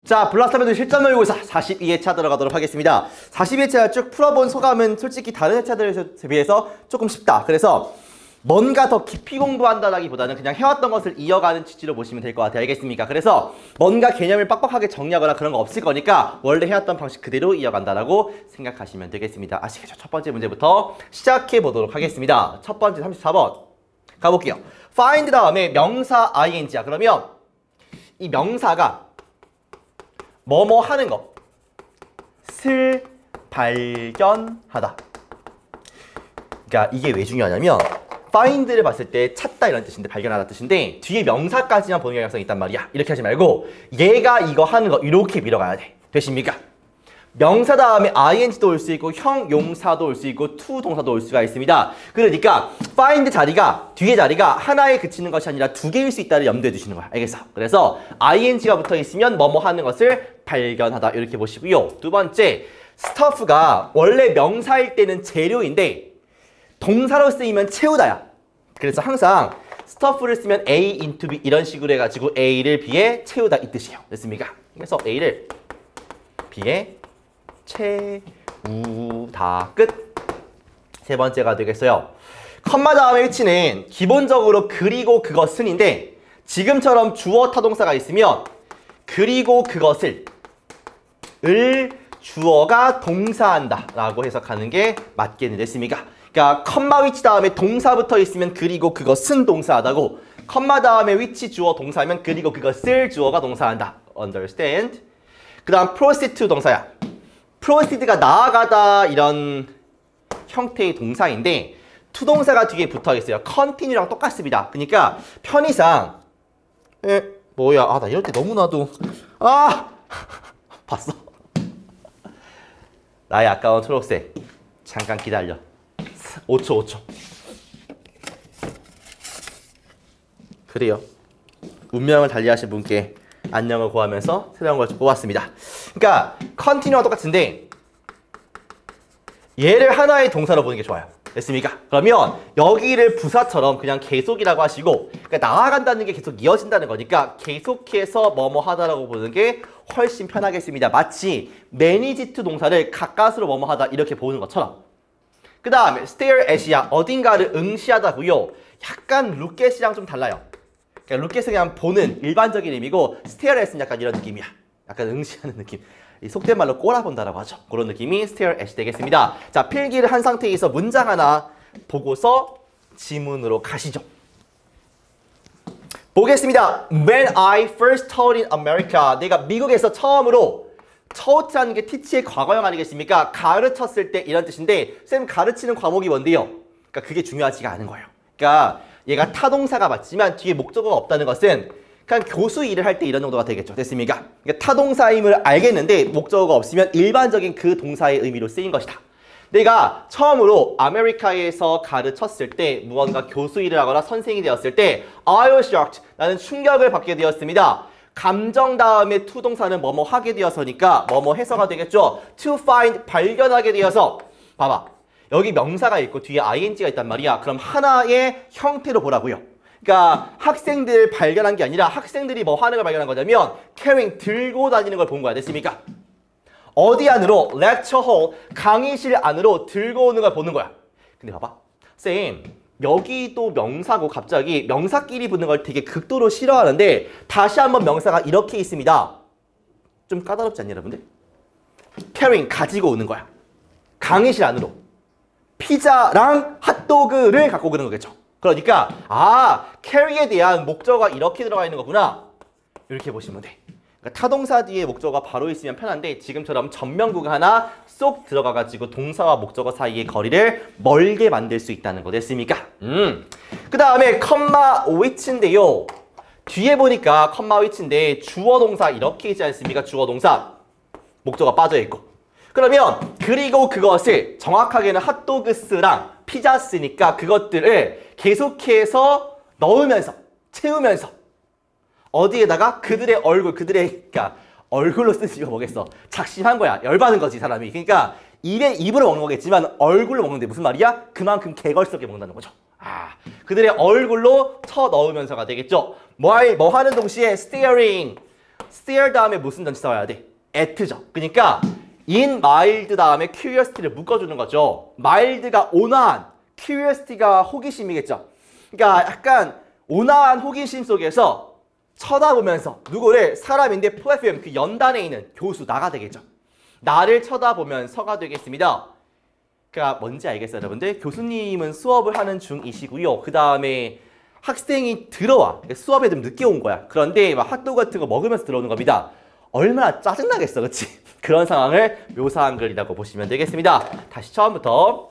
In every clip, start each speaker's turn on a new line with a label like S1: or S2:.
S1: 자, 블라스터밴드 실전 모의고사 42회차 들어가도록 하겠습니다. 42회차 쭉 풀어본 소감은 솔직히 다른 회차들에 비해서 조금 쉽다. 그래서 뭔가 더 깊이 공부한다라기보다는 그냥 해왔던 것을 이어가는 취지로 보시면 될 것 같아요. 알겠습니까? 그래서 뭔가 개념을 빡빡하게 정리하거나 그런 거 없을 거니까 원래 해왔던 방식 그대로 이어간다라고 생각하시면 되겠습니다. 아시겠죠? 첫 번째 문제부터 시작해 보도록 하겠습니다. 첫 번째 34번 가볼게요. find 다음에 명사 ing야. 그러면 이 명사가 뭐뭐 하는 것을 발견하다. 그러니까 이게 왜 중요하냐면 find를 봤을 때 찾다 이런 뜻인데 발견하다 뜻인데 뒤에 명사까지만 보는 경향성이 있단 말이야. 이렇게 하지 말고 얘가 이거 하는 거 이렇게 밀어가야 돼. 되십니까? 명사 다음에 ing도 올 수 있고 형용사도 올 수 있고 to 동사도 올 수가 있습니다. 그러니까 find 자리가 뒤에 자리가 하나에 그치는 것이 아니라 두 개일 수 있다를 염두에 두시는 거야. 알겠어? 그래서 ing가 붙어 있으면 뭐뭐 하는 것을 발견하다 이렇게 보시고요. 두 번째 stuff가 원래 명사일 때는 재료인데 동사로 쓰이면 채우다야. 그래서 항상 stuff를 쓰면 A into B 이런 식으로 해가지고 A를 B에 채우다 이 뜻이에요. 됐습니까? 그래서 A를 B에 채우다 끝. 세 번째가 되겠어요. 컴마 다음에 위치는 기본적으로 그리고 그것은인데 지금처럼 주어 타동사가 있으면 그리고 그것을 주어가 동사한다 라고 해석하는 게 맞겠네. 됐습니까? 그러니까 컴마 위치 다음에 동사부터 있으면 그리고 그것은 동사하다고 컴마 다음에 위치 주어 동사면 그리고 그것을 주어가 동사한다. Understand? 그 다음 proceed to 동사야. proceed가 나아가다 이런 형태의 동사인데 to 동사가 뒤에 붙어 있어요. continue랑 똑같습니다. 그러니까 편의상 뭐야 나 이럴 때 너무나도 봤어? 나의 아까운 초록색 잠깐 기다려. 5초. 그래요. 운명을 달리하신 분께 안녕을 고하면서 새로운 걸 뽑았습니다. 그러니까 continue와 똑같은데 얘를 하나의 동사로 보는 게 좋아요. 됐습니까? 그러면 여기를 부사처럼 그냥 계속이라고 하시고 그러니까 나아간다는 게 계속 이어진다는 거니까 계속해서 뭐뭐 하다라고 보는 게 훨씬 편하겠습니다. 마치 manage to 동사를 가까스로 뭐뭐 하다 이렇게 보는 것처럼. 그 다음에 stare at이야. 어딘가를 응시하다고요. 약간 look at이랑 좀 달라요. 그러니까 look at은 그냥 보는 일반적인 의미고 stare at은 약간 이런 느낌이야. 약간 응시하는 느낌. 이 속된 말로 꼬라본다라고 하죠. 그런 느낌이 stare at 되겠습니다. 자, 필기를 한 상태에서 문장 하나 보고서 지문으로 가시죠. 보겠습니다. When I first taught in America. 내가 미국에서 처음으로 taught 게 teach의 과거형 아니겠습니까? 가르쳤을 때 이런 뜻인데 쌤 가르치는 과목이 뭔데요? 그러니까 그게 중요하지가 않은 거예요. 그러니까 얘가 타동사가 맞지만 뒤에 목적어가 없다는 것은 그냥 교수 일을 할 때 이런 정도가 되겠죠. 됐습니까? 그러니까 타동사임을 알겠는데 목적어가 없으면 일반적인 그 동사의 의미로 쓰인 것이다. 내가 처음으로 아메리카에서 가르쳤을 때 무언가 교수 일을 하거나 선생이 되었을 때 I was shocked. 나는 충격을 받게 되었습니다. 감정 다음에 to 동사는 뭐뭐 하게 되어서니까 뭐뭐 해서가 되겠죠. to find 발견하게 되어서 봐봐. 여기 명사가 있고 뒤에 ing가 있단 말이야. 그럼 하나의 형태로 보라고요. 그러니까 학생들 발견한 게 아니라 학생들이 뭐 하는 걸 발견한 거냐면 carrying 들고 다니는 걸 본 거야. 됐습니까? 어디 안으로? lecture hall 강의실 안으로 들고 오는 걸 보는 거야. 근데 봐봐. 쌤 여기도 명사고 갑자기 명사끼리 붙는 걸 되게 극도로 싫어하는데 다시 한번 명사가 이렇게 있습니다. 좀 까다롭지 않니 여러분들? carrying 가지고 오는 거야. 강의실 안으로. 피자랑 핫도그를 갖고 오는 거겠죠. 그러니까 carry에 대한 목적어가 이렇게 들어가 있는 거구나. 이렇게 보시면 돼. 그러니까 타동사 뒤에 목적어가 바로 있으면 편한데 지금처럼 전면구가 하나 쏙 들어가가지고 동사와 목적어 사이의 거리를 멀게 만들 수 있다는 거 됐습니까? 그 다음에 컴마 which인데요. 뒤에 보니까 컴마 which인데 주어 동사 이렇게 있지 않습니까? 주어 동사 목적어가 빠져있고 그러면 그리고 그것을 정확하게는 핫도그스랑 피자스니까 그것들을 계속해서 넣으면서 채우면서 어디에다가 그들의 얼굴, 그러니까 얼굴로 쓰지 뭐겠어. 작심한 거야. 열받은 거지 사람이. 그러니까 입으로 먹는 거겠지만 얼굴로 먹는데 무슨 말이야? 그만큼 개걸스럽게 먹는다는 거죠. 그들의 얼굴로 쳐 넣으면서가 되겠죠. 뭐 하는 동시에 staring, stare 다음에 무슨 전치사 와야 돼? at죠. 그러니까 in mild 다음에 curiosity를 묶어주는 거죠. mild가 온화한, curiosity가 호기심이겠죠. 그러니까 약간 온화한 호기심 속에서 쳐다보면서 누구를 사람인데 플랫폼 그 연단에 있는 교수 나가 되겠죠. 나를 쳐다보면서가 되겠습니다. 그러니까 뭔지 알겠어요, 여러분들? 교수님은 수업을 하는 중이시고요. 그 다음에 학생이 들어와. 수업에 좀 늦게 온 거야. 그런데 막 핫도그 같은 거 먹으면서 들어오는 겁니다. 얼마나 짜증나겠어, 그렇지? 그런 상황을 묘사한 글이라고 보시면 되겠습니다. 다시 처음부터.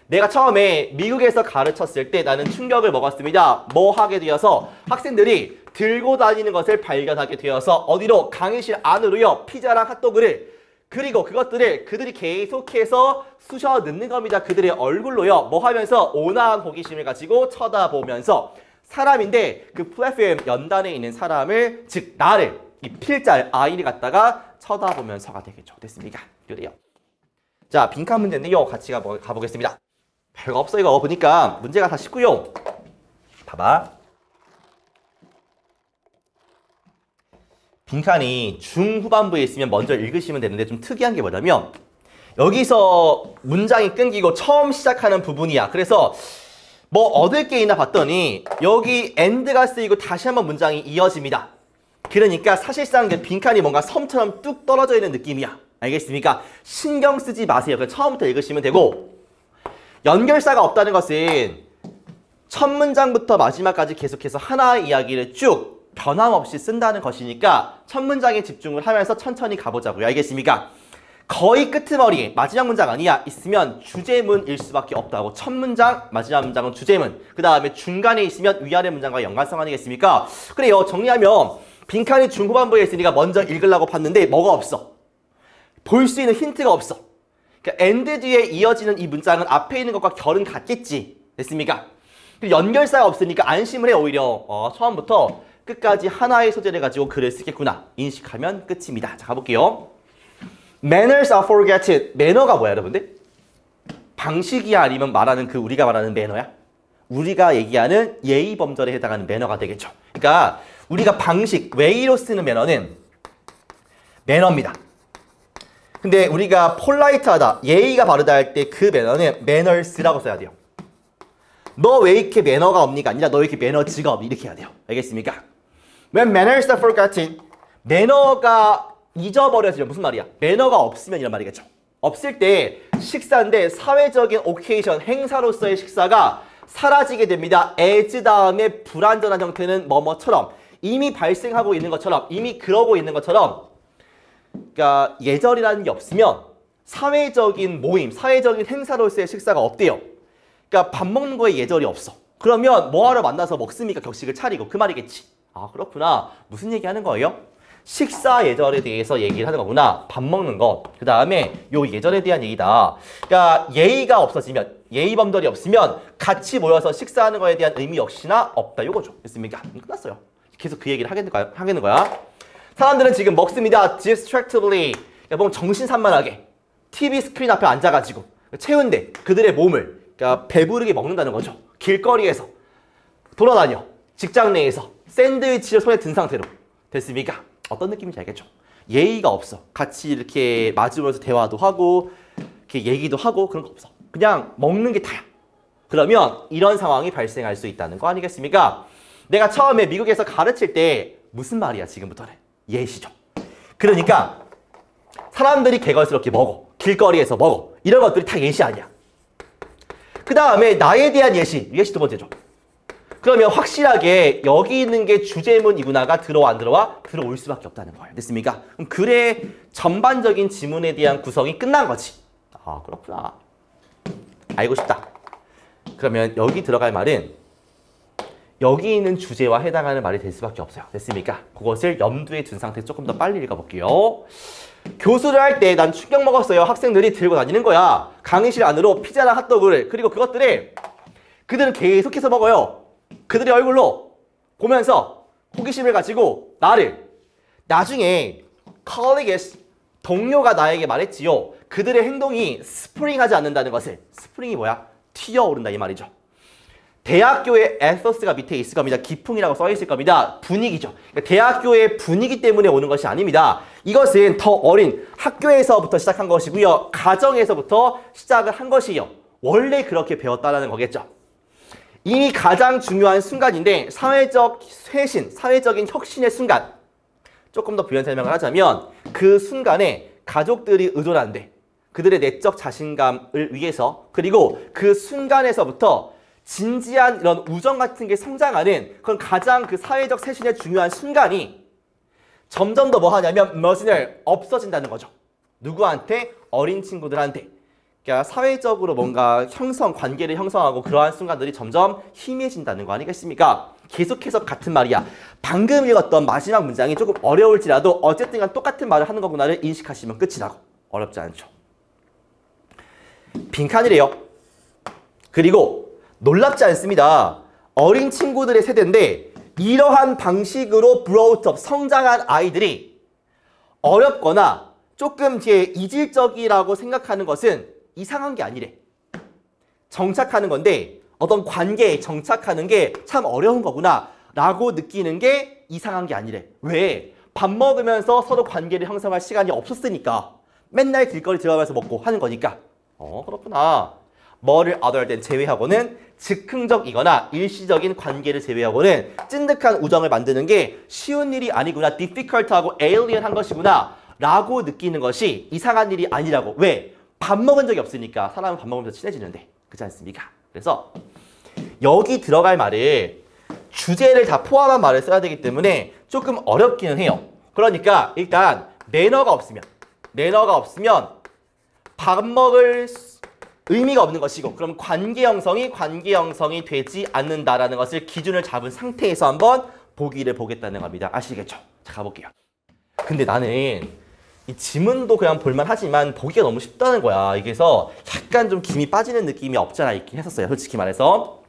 S1: 내가 처음에 미국에서 가르쳤을 때 나는 충격을 먹었습니다. 뭐 하게 되어서 학생들이 들고 다니는 것을 발견하게 되어서 어디로? 강의실 안으로요. 피자랑 핫도그를 그리고 그것들을 그들이 계속해서 쑤셔 넣는 겁니다. 그들의 얼굴로요. 뭐 하면서? 온화한 호기심을 가지고 쳐다보면서 사람인데 그 플랫폼 연단에 있는 사람을 즉 나를 이 필자를 I를 갖다가 쳐다보면서가 되겠죠. 됐습니까? 그래요. 자, 빈칸 문제인데요. 같이 가보겠습니다. 별거 없어 이거 보니까 문제가 다 쉽고요. 봐봐. 빈칸이 중후반부에 있으면 먼저 읽으시면 되는데 좀 특이한 게 뭐냐면 여기서 문장이 끊기고 처음 시작하는 부분이야. 그래서 뭐 얻을 게 있나 봤더니 여기 end가 쓰이고 다시 한번 문장이 이어집니다. 그러니까 사실상 빈칸이 뭔가 섬처럼 뚝 떨어져 있는 느낌이야. 알겠습니까? 신경 쓰지 마세요. 그냥 처음부터 읽으시면 되고 연결사가 없다는 것은 첫 문장부터 마지막까지 계속해서 하나의 이야기를 쭉 변함없이 쓴다는 것이니까 첫 문장에 집중을 하면서 천천히 가보자고요. 알겠습니까? 거의 끄트머리 마지막 문장 아니야 있으면 주제문일 수밖에 없다고. 첫 문장, 마지막 문장은 주제문. 그 다음에 중간에 있으면 위아래 문장과 연관성 아니겠습니까? 그래요. 정리하면 빈칸이 중후반부에 있으니까 먼저 읽으려고 봤는데 뭐가 없어. 볼 수 있는 힌트가 없어. 그러니까 end 뒤에 이어지는 이 문장은 앞에 있는 것과 결은 같겠지. 됐습니까? 연결사가 없으니까 안심을 해. 오히려 처음부터 끝까지 하나의 소재를 가지고 글을 쓰겠구나 인식하면 끝입니다. 자, 가볼게요. Manners are forgotten. 매너가 뭐야, 여러분들? 방식이야 아니면 말하는 그 우리가 말하는 매너야? 우리가 얘기하는 예의 범절에 해당하는 매너가 되겠죠. 그러니까 우리가 방식, 웨이로 쓰는 매너는 매너입니다. 근데 우리가 폴라이트하다, 예의가 바르다 할 때 그 매너는 manners라고 써야 돼요. 너 왜 이렇게 매너가 없니가 아니라 너 왜 이렇게 매너지가 없니 이렇게 해야 돼요. 알겠습니까? When manners are forgotten, 매너가 잊어버려지면 무슨 말이야? 매너가 없으면 이런 말이겠죠. 없을 때 식사인데 사회적인 오케이션, 행사로서의 식사가 사라지게 됩니다. as 다음에 불완전한 형태는 뭐뭐처럼 이미 발생하고 있는 것처럼 이미 그러고 있는 것처럼 그러니까 예절이라는 게 없으면 사회적인 모임, 사회적인 행사로서의 식사가 없대요. 그러니까 밥 먹는 거에 예절이 없어. 그러면 뭐하러 만나서 먹습니까? 격식을 차리고. 그 말이겠지. 아, 그렇구나. 무슨 얘기하는 거예요? 식사 예절에 대해서 얘기를 하는 거구나. 밥 먹는 거. 그 다음에 요 예절에 대한 얘기다. 그러니까 예의가 없어지면, 예의 범절이 없으면 같이 모여서 식사하는 거에 대한 의미 역시나 없다. 요거죠. 됐습니까? 끝났어요. 계속 그 얘기를 하겠는 거야. 사람들은 지금 먹습니다. distractedly. 그러니까 뭔가 정신산만하게 TV 스크린 앞에 앉아가지고 채운데 그들의 몸을 그러니까 배부르게 먹는다는 거죠. 길거리에서 돌아다녀. 직장 내에서 샌드위치를 손에 든 상태로. 됐습니까? 어떤 느낌인지 알겠죠? 예의가 없어. 같이 이렇게 마주보면서 대화도 하고 이렇게 얘기도 하고 그런 거 없어. 그냥 먹는 게 다야. 그러면 이런 상황이 발생할 수 있다는 거 아니겠습니까? 내가 처음에 미국에서 가르칠 때 무슨 말이야 지금부터는? 예시죠. 그러니까 사람들이 개걸스럽게 먹어. 길거리에서 먹어. 이런 것들이 다 예시 아니야. 그 다음에 나에 대한 예시. 예시 두 번째죠. 그러면 확실하게 여기 있는 게 주제문이구나가 들어와 안 들어와? 들어올 수밖에 없다는 거예요. 됐습니까? 그럼 글의 전반적인 지문에 대한 구성이 끝난 거지. 아, 그렇구나. 알고 싶다. 그러면 여기 들어갈 말은 여기 있는 주제와 해당하는 말이 될 수밖에 없어요. 됐습니까? 그것을 염두에 둔 상태에서 조금 더 빨리 읽어볼게요. 교수를 할 때 난 충격 먹었어요. 학생들이 들고 다니는 거야. 강의실 안으로 피자나 핫도그를. 그리고 그것들을 그들은 계속해서 먹어요. 그들의 얼굴로 보면서 호기심을 가지고 나를 나중에 colleagues 동료가 나에게 말했지요. 그들의 행동이 스프링하지 않는다는 것을. 스프링이 뭐야? 튀어오른다 이 말이죠. 대학교의 에서스가 밑에 있을 겁니다. 기풍이라고 써 있을 겁니다. 분위기죠. 그러니까 대학교의 분위기 때문에 오는 것이 아닙니다. 이것은 더 어린 학교에서부터 시작한 것이고요. 가정에서부터 시작을 한 것이에요. 원래 그렇게 배웠다는 거겠죠. 이미 가장 중요한 순간인데 사회적 쇄신, 사회적인 혁신의 순간. 조금 더 부연 설명을 하자면 그 순간에 가족들이 의존한데 그들의 내적 자신감을 위해서 그리고 그 순간에서부터 진지한 이런 우정 같은 게 성장하는 그런 가장 그 사회적 쇄신의 중요한 순간이 점점 더 뭐 하냐면 머신을 없어진다는 거죠. 누구한테? 어린 친구들한테. 그러니까 사회적으로 뭔가 관계를 형성하고 그러한 순간들이 점점 희미해진다는 거 아니겠습니까? 계속해서 같은 말이야. 방금 읽었던 마지막 문장이 조금 어려울지라도 어쨌든 간 똑같은 말을 하는 거구나를 인식하시면 끝이라고. 어렵지 않죠. 빈칸이래요. 그리고 놀랍지 않습니다. 어린 친구들의 세대인데 이러한 방식으로 brought up, 성장한 아이들이 어렵거나 조금 이질적이라고 생각하는 것은 이상한 게 아니래. 정착하는 건데 어떤 관계에 정착하는 게 참 어려운 거구나 라고 느끼는 게 이상한 게 아니래. 왜? 밥 먹으면서 서로 관계를 형성할 시간이 없었으니까. 맨날 길거리 들어가면서 먹고 하는 거니까. 그렇구나. 뭐를 other than 제외하고는 즉흥적이거나 일시적인 관계를 제외하고는 찐득한 우정을 만드는 게 쉬운 일이 아니구나, difficult하고 alien한 것이구나 라고 느끼는 것이 이상한 일이 아니라고. 왜? 밥 먹은 적이 없으니까. 사람은 밥 먹으면서 친해지는데. 그렇지 않습니까? 그래서 여기 들어갈 말을 주제를 다 포함한 말을 써야 되기 때문에 조금 어렵기는 해요. 그러니까 일단 매너가 없으면 밥 먹을 의미가 없는 것이고 그럼 관계 형성이 되지 않는다라는 것을 기준을 잡은 상태에서 한번 보기를 보겠다는 겁니다. 아시겠죠? 자, 가볼게요. 근데 나는 이 지문도 그냥 볼만하지만 보기가 너무 쉽다는 거야. 그래서 약간 좀 김이 빠지는 느낌이 없잖아 있긴 했었어요. 솔직히 말해서.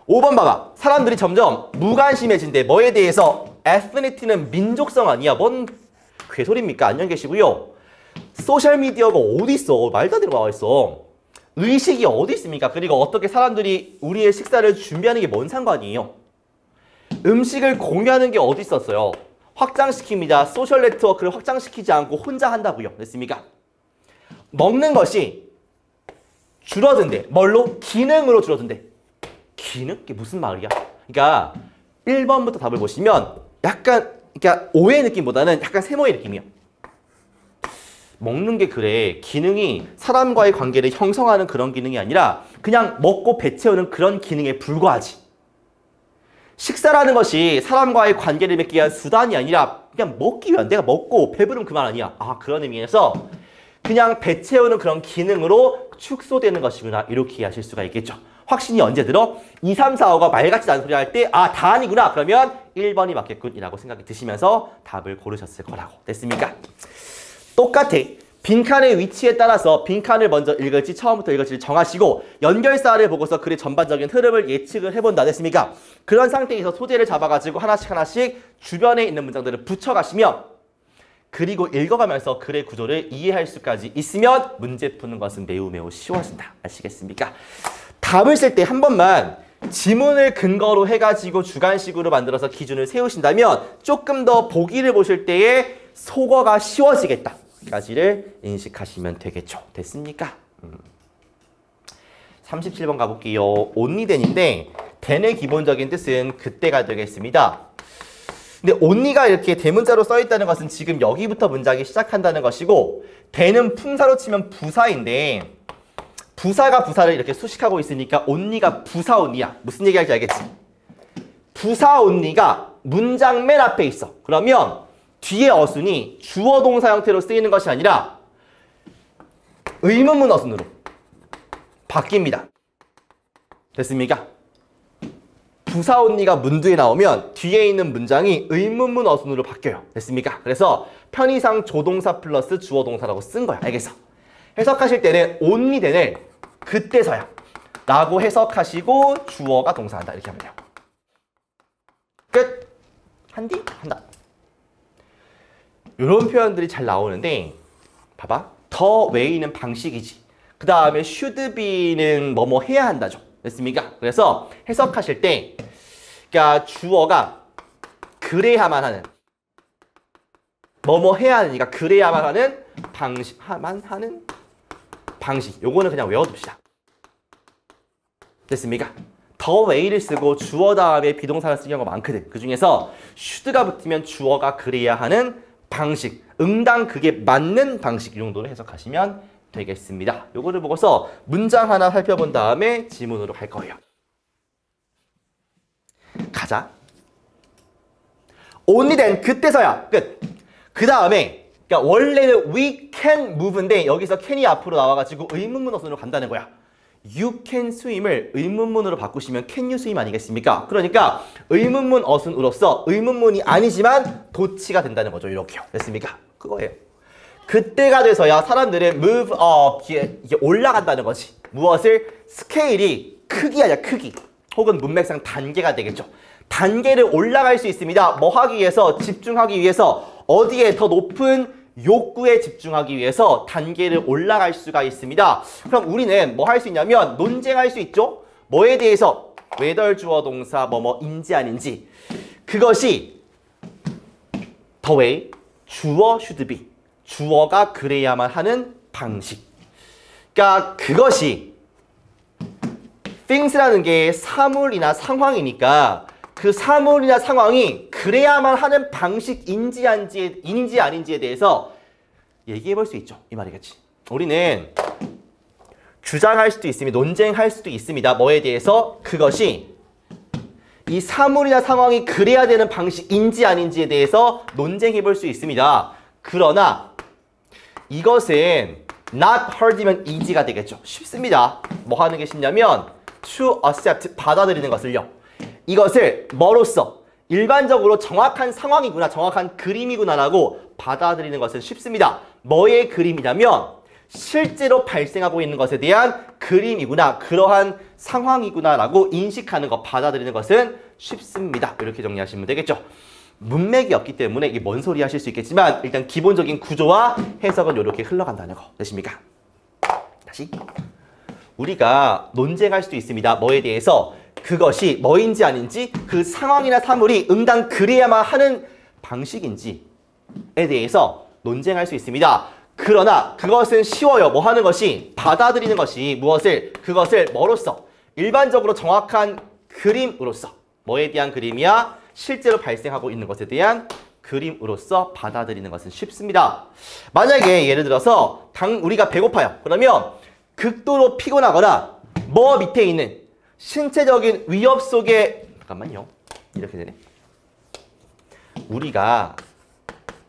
S1: 5번 봐봐. 사람들이 점점 무관심해진대. 뭐에 대해서? ethnicity는 민족성 아니야. 뭔 괴소리입니까? 안녕히 계시고요. 소셜미디어가 어디 있어? 말도 안 되는 거 나와 있어. 의식이 어디 있습니까? 그리고 어떻게 사람들이 우리의 식사를 준비하는 게 뭔 상관이에요? 음식을 공유하는 게 어디 있었어요? 확장시킵니다. 소셜 네트워크를 확장시키지 않고 혼자 한다고요. 됐습니까? 먹는 것이 줄어든대. 뭘로? 기능으로 줄어든대. 기능? 이게 무슨 말이야? 그러니까 1번부터 답을 보시면 약간 그러니까 오해의 느낌보다는 약간 세모의 느낌이야. 먹는 게 그래. 기능이 사람과의 관계를 형성하는 그런 기능이 아니라 그냥 먹고 배 채우는 그런 기능에 불과하지. 식사라는 것이 사람과의 관계를 맺기 위한 수단이 아니라 그냥 먹기 위한, 내가 먹고 배부르면 그만 아니야. 그런 의미에서 그냥 배 채우는 그런 기능으로 축소되는 것이구나. 이렇게 이해하실 수가 있겠죠. 확신이 언제 들어? 2, 3, 4, 5가 말 같지 않은 소리 할 때 다 아니구나. 그러면 1번이 맞겠군 이라고 생각이 드시면서 답을 고르셨을 거라고. 됐습니까? 똑같아. 빈칸의 위치에 따라서 빈칸을 먼저 읽을지 처음부터 읽을지를 정하시고 연결사를 보고서 글의 전반적인 흐름을 예측을 해본다. 됐습니까? 그런 상태에서 소재를 잡아가지고 하나씩 주변에 있는 문장들을 붙여가시면 그리고 읽어가면서 글의 구조를 이해할 수까지 있으면 문제 푸는 것은 매우 쉬워진다. 아시겠습니까? 답을 쓸 때 한 번만 지문을 근거로 해가지고 주관식으로 만들어서 기준을 세우신다면 조금 더 보기를 보실 때에 속어가 쉬워지겠다. 까지를 인식하시면 되겠죠. 됐습니까? 37번 가볼게요. only then인데 then의 기본적인 뜻은 그때가 되겠습니다. 근데 only가 이렇게 대문자로 써있다는 것은 지금 여기부터 문장이 시작한다는 것이고 then은 품사로 치면 부사인데 부사가 부사를 이렇게 수식하고 있으니까 only가 부사 only야. 무슨 얘기할지 알겠지? 부사 only가 문장 맨 앞에 있어. 그러면 뒤에 어순이 주어 동사 형태로 쓰이는 것이 아니라 의문문 어순으로 바뀝니다. 됐습니까? 부사 only가 문두에 나오면 뒤에 있는 문장이 의문문 어순으로 바뀌어요. 됐습니까? 그래서 편의상 조동사 플러스 주어 동사라고 쓴 거야. 알겠어? 해석하실 때는 only then을 그때서야 라고 해석하시고 주어가 동사한다. 이렇게 하면 돼요. 끝! 한디? 한다. 이런 표현들이 잘 나오는데 봐봐. 더 way는 방식이지. 그 다음에 should be는 뭐뭐 해야 한다죠. 됐습니까? 그래서 해석하실 때 그러니까 주어가 그래야만 하는 뭐뭐 해야 하니까 그래야만 하는 방식. 요거는 그냥 외워둡시다. 됐습니까? 더 way를 쓰고 주어 다음에 비동사를 쓰는 경우가 많거든. 그 중에서 should가 붙으면 주어가 그래야 하는 방식, 응당 그게 맞는 방식 이 정도로 해석하시면 되겠습니다. 요거를 보고서 문장 하나 살펴본 다음에 지문으로 갈 거예요. 가자. only then 그때서야 끝. 그 다음에 그러니까 원래는 we can move인데 여기서 can이 앞으로 나와가지고 의문문 어순으로 간다는 거야. You can swim을 의문문으로 바꾸시면 can you swim 아니겠습니까? 그러니까 의문문 어순으로서 의문문이 아니지만 도치가 된다는 거죠. 이렇게요. 됐습니까? 그거예요. 그때가 돼서야 사람들은 move up, 이게 올라간다는 거지. 무엇을? 스케일이 크기 아니야, 크기. 혹은 문맥상 단계가 되겠죠. 단계를 올라갈 수 있습니다. 뭐 하기 위해서? 집중하기 위해서. 어디에? 더 높은 욕구에 집중하기 위해서 단계를 올라갈 수가 있습니다. 그럼 우리는 뭐 할 수 있냐면 논쟁할 수 있죠. 뭐에 대해서? whether 주어 동사 뭐뭐인지 아닌지. 그것이 the way, 주어 should be. 주어가 그래야만 하는 방식. 그러니까 그것이 things라는 게 사물이나 상황이니까 그 사물이나 상황이 그래야만 하는 방식인지 아닌지에 대해서 얘기해 볼 수 있죠. 이 말이겠지. 우리는 주장할 수도 있습니다. 논쟁할 수도 있습니다. 뭐에 대해서? 그것이 이 사물이나 상황이 그래야 되는 방식인지 아닌지에 대해서 논쟁해 볼 수 있습니다. 그러나 이것은 not hard이면 easy가 되겠죠. 쉽습니다. 뭐 하는 게 쉽냐면 to accept, 받아들이는 것을요. 이것을 뭐로써? 일반적으로 정확한 상황이구나, 정확한 그림이구나라고 받아들이는 것은 쉽습니다. 뭐의 그림이냐면 실제로 발생하고 있는 것에 대한 그림이구나, 그러한 상황이구나라고 인식하는 것, 받아들이는 것은 쉽습니다. 이렇게 정리하시면 되겠죠. 문맥이 없기 때문에 이게 뭔 소리 하실 수 있겠지만 일단 기본적인 구조와 해석은 이렇게 흘러간다는 거 되십니까? 다시 우리가 논쟁할 수도 있습니다. 뭐에 대해서? 그것이 뭐인지 아닌지, 그 상황이나 사물이 응당 그래야만 하는 방식인지에 대해서 논쟁할 수 있습니다. 그러나 그것은 쉬워요. 뭐 하는 것이? 받아들이는 것이 무엇을? 그것을 뭐로써? 일반적으로 정확한 그림으로써. 뭐에 대한 그림이야? 실제로 발생하고 있는 것에 대한 그림으로써 받아들이는 것은 쉽습니다. 만약에 예를 들어서 우리가 배고파요. 그러면 극도로 피곤하거나 뭐 밑에 있는 신체적인 위협 속에 잠깐만요. 이렇게 되네. 우리가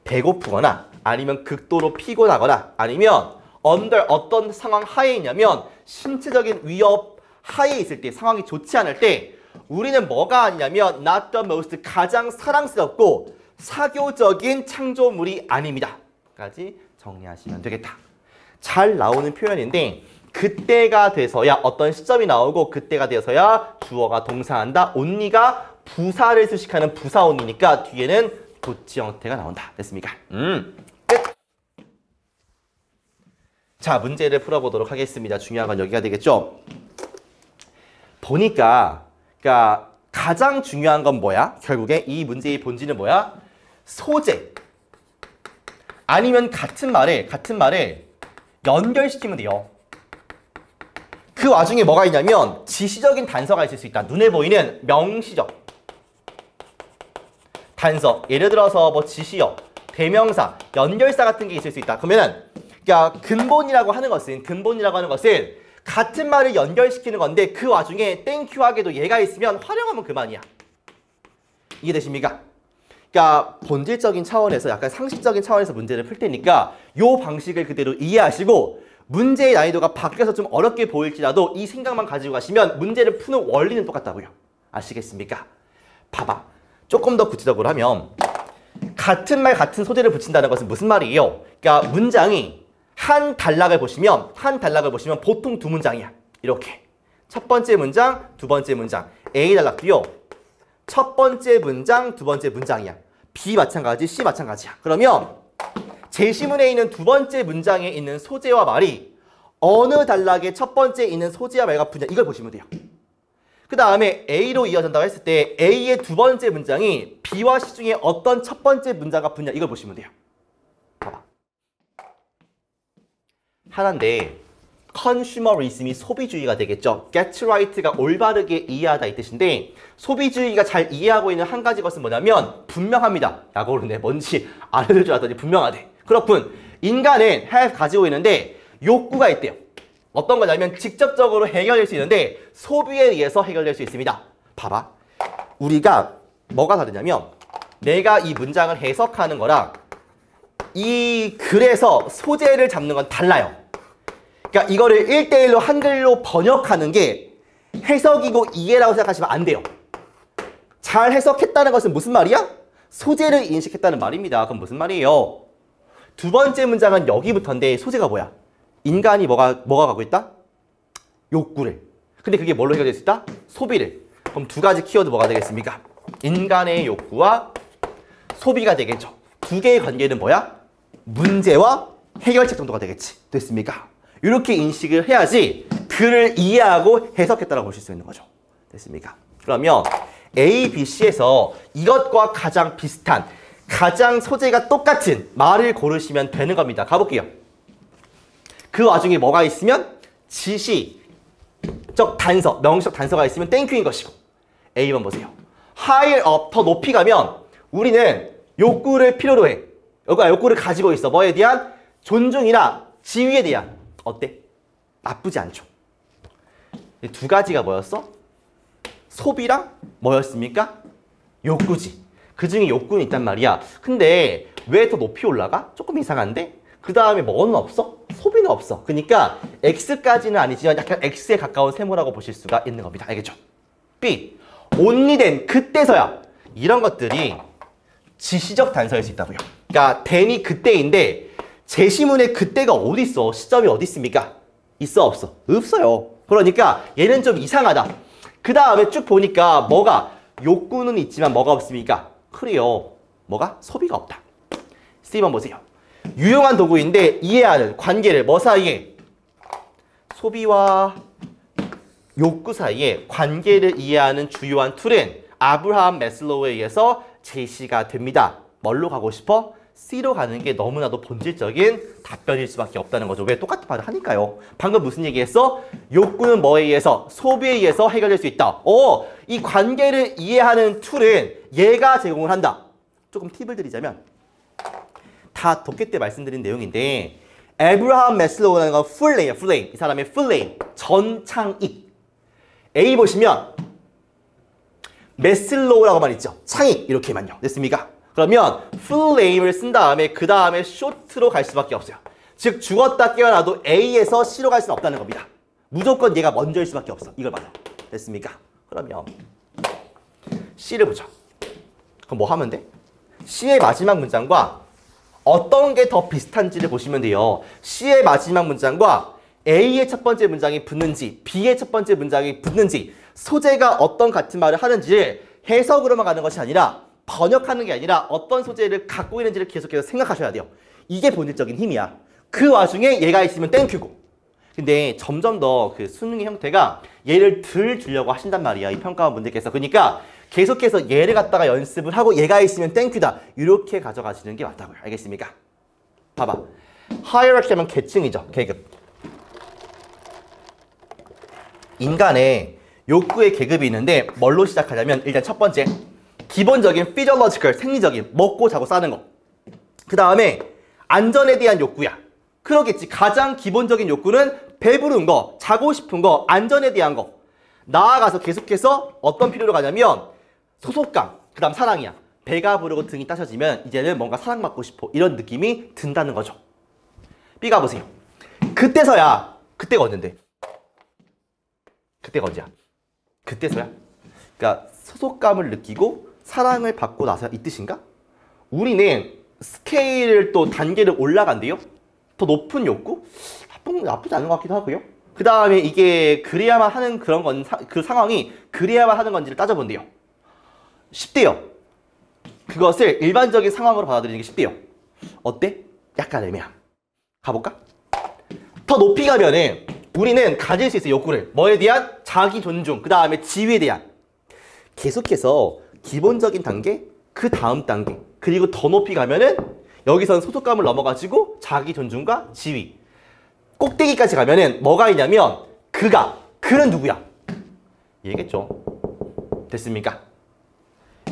S1: 배고프거나 아니면 극도로 피곤하거나 아니면 어떤 상황 하에 있냐면 신체적인 위협 하에 있을 때, 상황이 좋지 않을 때 우리는 뭐가 아니냐면 not the most, 가장 사랑스럽고 사교적인 창조물이 아닙니다. 까지 정리하시면 되겠다. 잘 나오는 표현인데 그때가 돼서야 어떤 시점이 나오고 그때가 돼서야 주어가 동사한다. only가 부사를 수식하는 부사온이니까 뒤에는 도치 형태가 나온다. 됐습니까? 끝. 자, 문제를 풀어보도록 하겠습니다. 중요한 건 여기가 되겠죠. 보니까 그러니까 가장 중요한 건 뭐야? 결국에 이 문제의 본질은 뭐야? 소재 아니면 같은 말을 연결시키면 돼요. 그 와중에 뭐가 있냐면 지시적인 단서가 있을 수 있다. 눈에 보이는 명시적 단서. 예를 들어서 뭐 지시어, 대명사, 연결사 같은 게 있을 수 있다. 그러면은 그러니까 근본이라고 하는 것은 같은 말을 연결시키는 건데 그 와중에 땡큐하게도 얘가 있으면 활용하면 그만이야. 이해되십니까? 그러니까 본질적인 차원에서 약간 상식적인 차원에서 문제를 풀 테니까 요 방식을 그대로 이해하시고 문제의 난이도가 바뀌어서 좀 어렵게 보일지라도 이 생각만 가지고 가시면 문제를 푸는 원리는 똑같다고요. 아시겠습니까? 봐봐. 조금 더 구체적으로 하면 같은 말 같은 소재를 붙인다는 것은 무슨 말이에요? 그러니까 문장이 한 단락을 보시면 보통 두 문장이야. 이렇게. 첫 번째 문장, 두 번째 문장. A 단락도요. 첫 번째 문장, 두 번째 문장이야. B 마찬가지, C 마찬가지야. 그러면 제시문에 있는 두 번째 문장에 있는 소재와 말이 어느 단락의 첫 번째에 있는 소재와 말과 분야, 이걸 보시면 돼요. 그 다음에 A로 이어진다고 했을 때 A의 두 번째 문장이 B와 C 중에 어떤 첫 번째 문장과 붙냐 이걸 보시면 돼요. 봐봐. 하나인데 consumerism이 소비주의가 되겠죠. get right가 올바르게 이해하다 이 뜻인데 소비주의가 잘 이해하고 있는 한 가지 것은 뭐냐면 분명합니다. 야구르네 뭔지 알아들 줄 알았더니 분명하대. 그렇군. 인간은 have 가지고 있는데 욕구가 있대요. 어떤 거냐면 직접적으로 해결될 수 있는데 소비에 의해서 해결될 수 있습니다. 봐봐. 우리가 뭐가 다르냐면 내가 이 문장을 해석하는 거랑 이 글에서 소재를 잡는 건 달라요. 그러니까 이거를 1대1로 한글로 번역하는 게 해석이고 이해라고 생각하시면 안 돼요. 잘 해석했다는 것은 무슨 말이야? 소재를 인식했다는 말입니다. 그럼 무슨 말이에요? 두 번째 문장은 여기부터인데 소재가 뭐야? 인간이 뭐가 갖고 있다? 욕구를. 근데 그게 뭘로 해결될 수 있다? 소비를. 그럼 두 가지 키워드 뭐가 되겠습니까? 인간의 욕구와 소비가 되겠죠. 두 개의 관계는 뭐야? 문제와 해결책 정도가 되겠지. 됐습니까? 이렇게 인식을 해야지 글을 이해하고 해석했다고 보실 수 있는 거죠. 됐습니까? 그러면 A, B, C에서 이것과 가장 비슷한 가장 소재가 똑같은 말을 고르시면 되는 겁니다. 가볼게요. 그 와중에 뭐가 있으면 지시적 단서, 명시적 단서가 있으면 땡큐인 것이고 A번 보세요. higher up, 더 높이 가면 우리는 욕구를 필요로 해. 욕구를 가지고 있어. 뭐에 대한? 존중이나 지위에 대한. 어때? 나쁘지 않죠. 두 가지가 뭐였어? 소비랑 뭐였습니까? 욕구지. 그 중에 욕구는 있단 말이야. 근데 왜 더 높이 올라가? 조금 이상한데? 그 다음에 뭐는 없어? 소비는 없어. 그러니까 X까지는 아니지만 약간 X에 가까운 세모라고 보실 수가 있는 겁니다. 알겠죠? B. only then, 그때서야. 이런 것들이 지시적 단서일 수 있다고요. 그러니까 then이 그때인데 제시문에 그때가 어디 있어? 시점이 어디 있습니까? 있어 없어? 없어요. 그러니까 얘는 좀 이상하다. 그 다음에 쭉 보니까 뭐가? 욕구는 있지만 뭐가 없습니까? 클리어. 뭐가? 소비가 없다. C번 보세요. 유용한 도구인데 이해하는 관계를 뭐 사이에? 소비와 욕구 사이에 관계를 이해하는 주요한 툴은 아브라함 매슬로우에 의해서 제시가 됩니다. 뭘로 가고 싶어? C로 가는 게 너무나도 본질적인 답변일 수밖에 없다는 거죠. 왜? 똑같은 말을 하니까요. 방금 무슨 얘기했어? 욕구는 뭐에 의해서? 소비에 의해서 해결될 수 있다. 이 관계를 이해하는 툴은 얘가 제공을 한다. 조금 팁을 드리자면 다 독해 때 말씀드린 내용인데 에브라함 매슬로우라는 건 풀네임이야. 풀네임. 이 사람의 풀네임. 전창익. A 보시면 매슬로우라고만 있죠. 창익 이렇게만요. 됐습니까? 그러면 풀네임을 쓴 다음에 그 다음에 short로 갈 수밖에 없어요. 즉 죽었다 깨어나도 A에서 C로 갈 수는 없다는 겁니다. 무조건 얘가 먼저일 수밖에 없어. 이걸 봐요. 됐습니까? 그러면 C를 보죠. 그럼 뭐 하면 돼? C의 마지막 문장과 어떤 게 더 비슷한지를 보시면 돼요. C의 마지막 문장과 A의 첫 번째 문장이 붙는지 B의 첫 번째 문장이 붙는지 소재가 어떤 같은 말을 하는지를 해석으로만 가는 것이 아니라 번역하는 게 아니라 어떤 소재를 갖고 있는지를 계속해서 생각하셔야 돼요. 이게 본질적인 힘이야. 그 와중에 얘가 있으면 땡큐고. 근데 점점 더 그 수능의 형태가 얘를 덜 주려고 하신단 말이야. 이 평가원 분들께서. 그러니까 계속해서 얘를 갖다가 연습을 하고 얘가 있으면 땡큐다. 이렇게 가져가시는 게 맞다고요. 알겠습니까? 봐봐. 하이어라키 하면 계층이죠. 계급. 인간의 욕구의 계급이 있는데 뭘로 시작하냐면 일단 첫 번째. 기본적인 physiological, 생리적인 먹고 자고 싸는 거. 그 다음에 안전에 대한 욕구야. 그러겠지. 가장 기본적인 욕구는 배부른 거, 자고 싶은 거, 안전에 대한 거. 나아가서 계속해서 어떤 필요로 가냐면 소속감, 그 다음 사랑이야. 배가 부르고 등이 따셔지면 이제는 뭔가 사랑받고 싶어. 이런 느낌이 든다는 거죠. B가 보세요. 그때서야. 그때가 언젠데? 그때가 언제야? 그때서야? 그러니까 소속감을 느끼고 사랑을 받고 나서 이 뜻인가? 우리는 스케일을 또 단계를 올라간대요. 더 높은 욕구? 나쁘지 않은 것 같기도 하고요. 그 다음에 이게 그래야만 하는 그런 건, 그 상황이 그래야만 하는 건지를 따져본대요. 쉽대요. 그것을 일반적인 상황으로 받아들이는 게 쉽대요. 어때? 약간 애매함. 가볼까? 더 높이 가면은 우리는 가질 수 있어요, 욕구를. 뭐에 대한? 자기 존중, 그 다음에 지위에 대한. 계속해서 기본적인 단계, 그 다음 단계, 그리고 더 높이 가면은 여기서는 소속감을 넘어가지고 자기 존중과 지위. 꼭대기까지 가면은 뭐가 있냐면 그는 누구야? 얘겠죠. 됐습니까?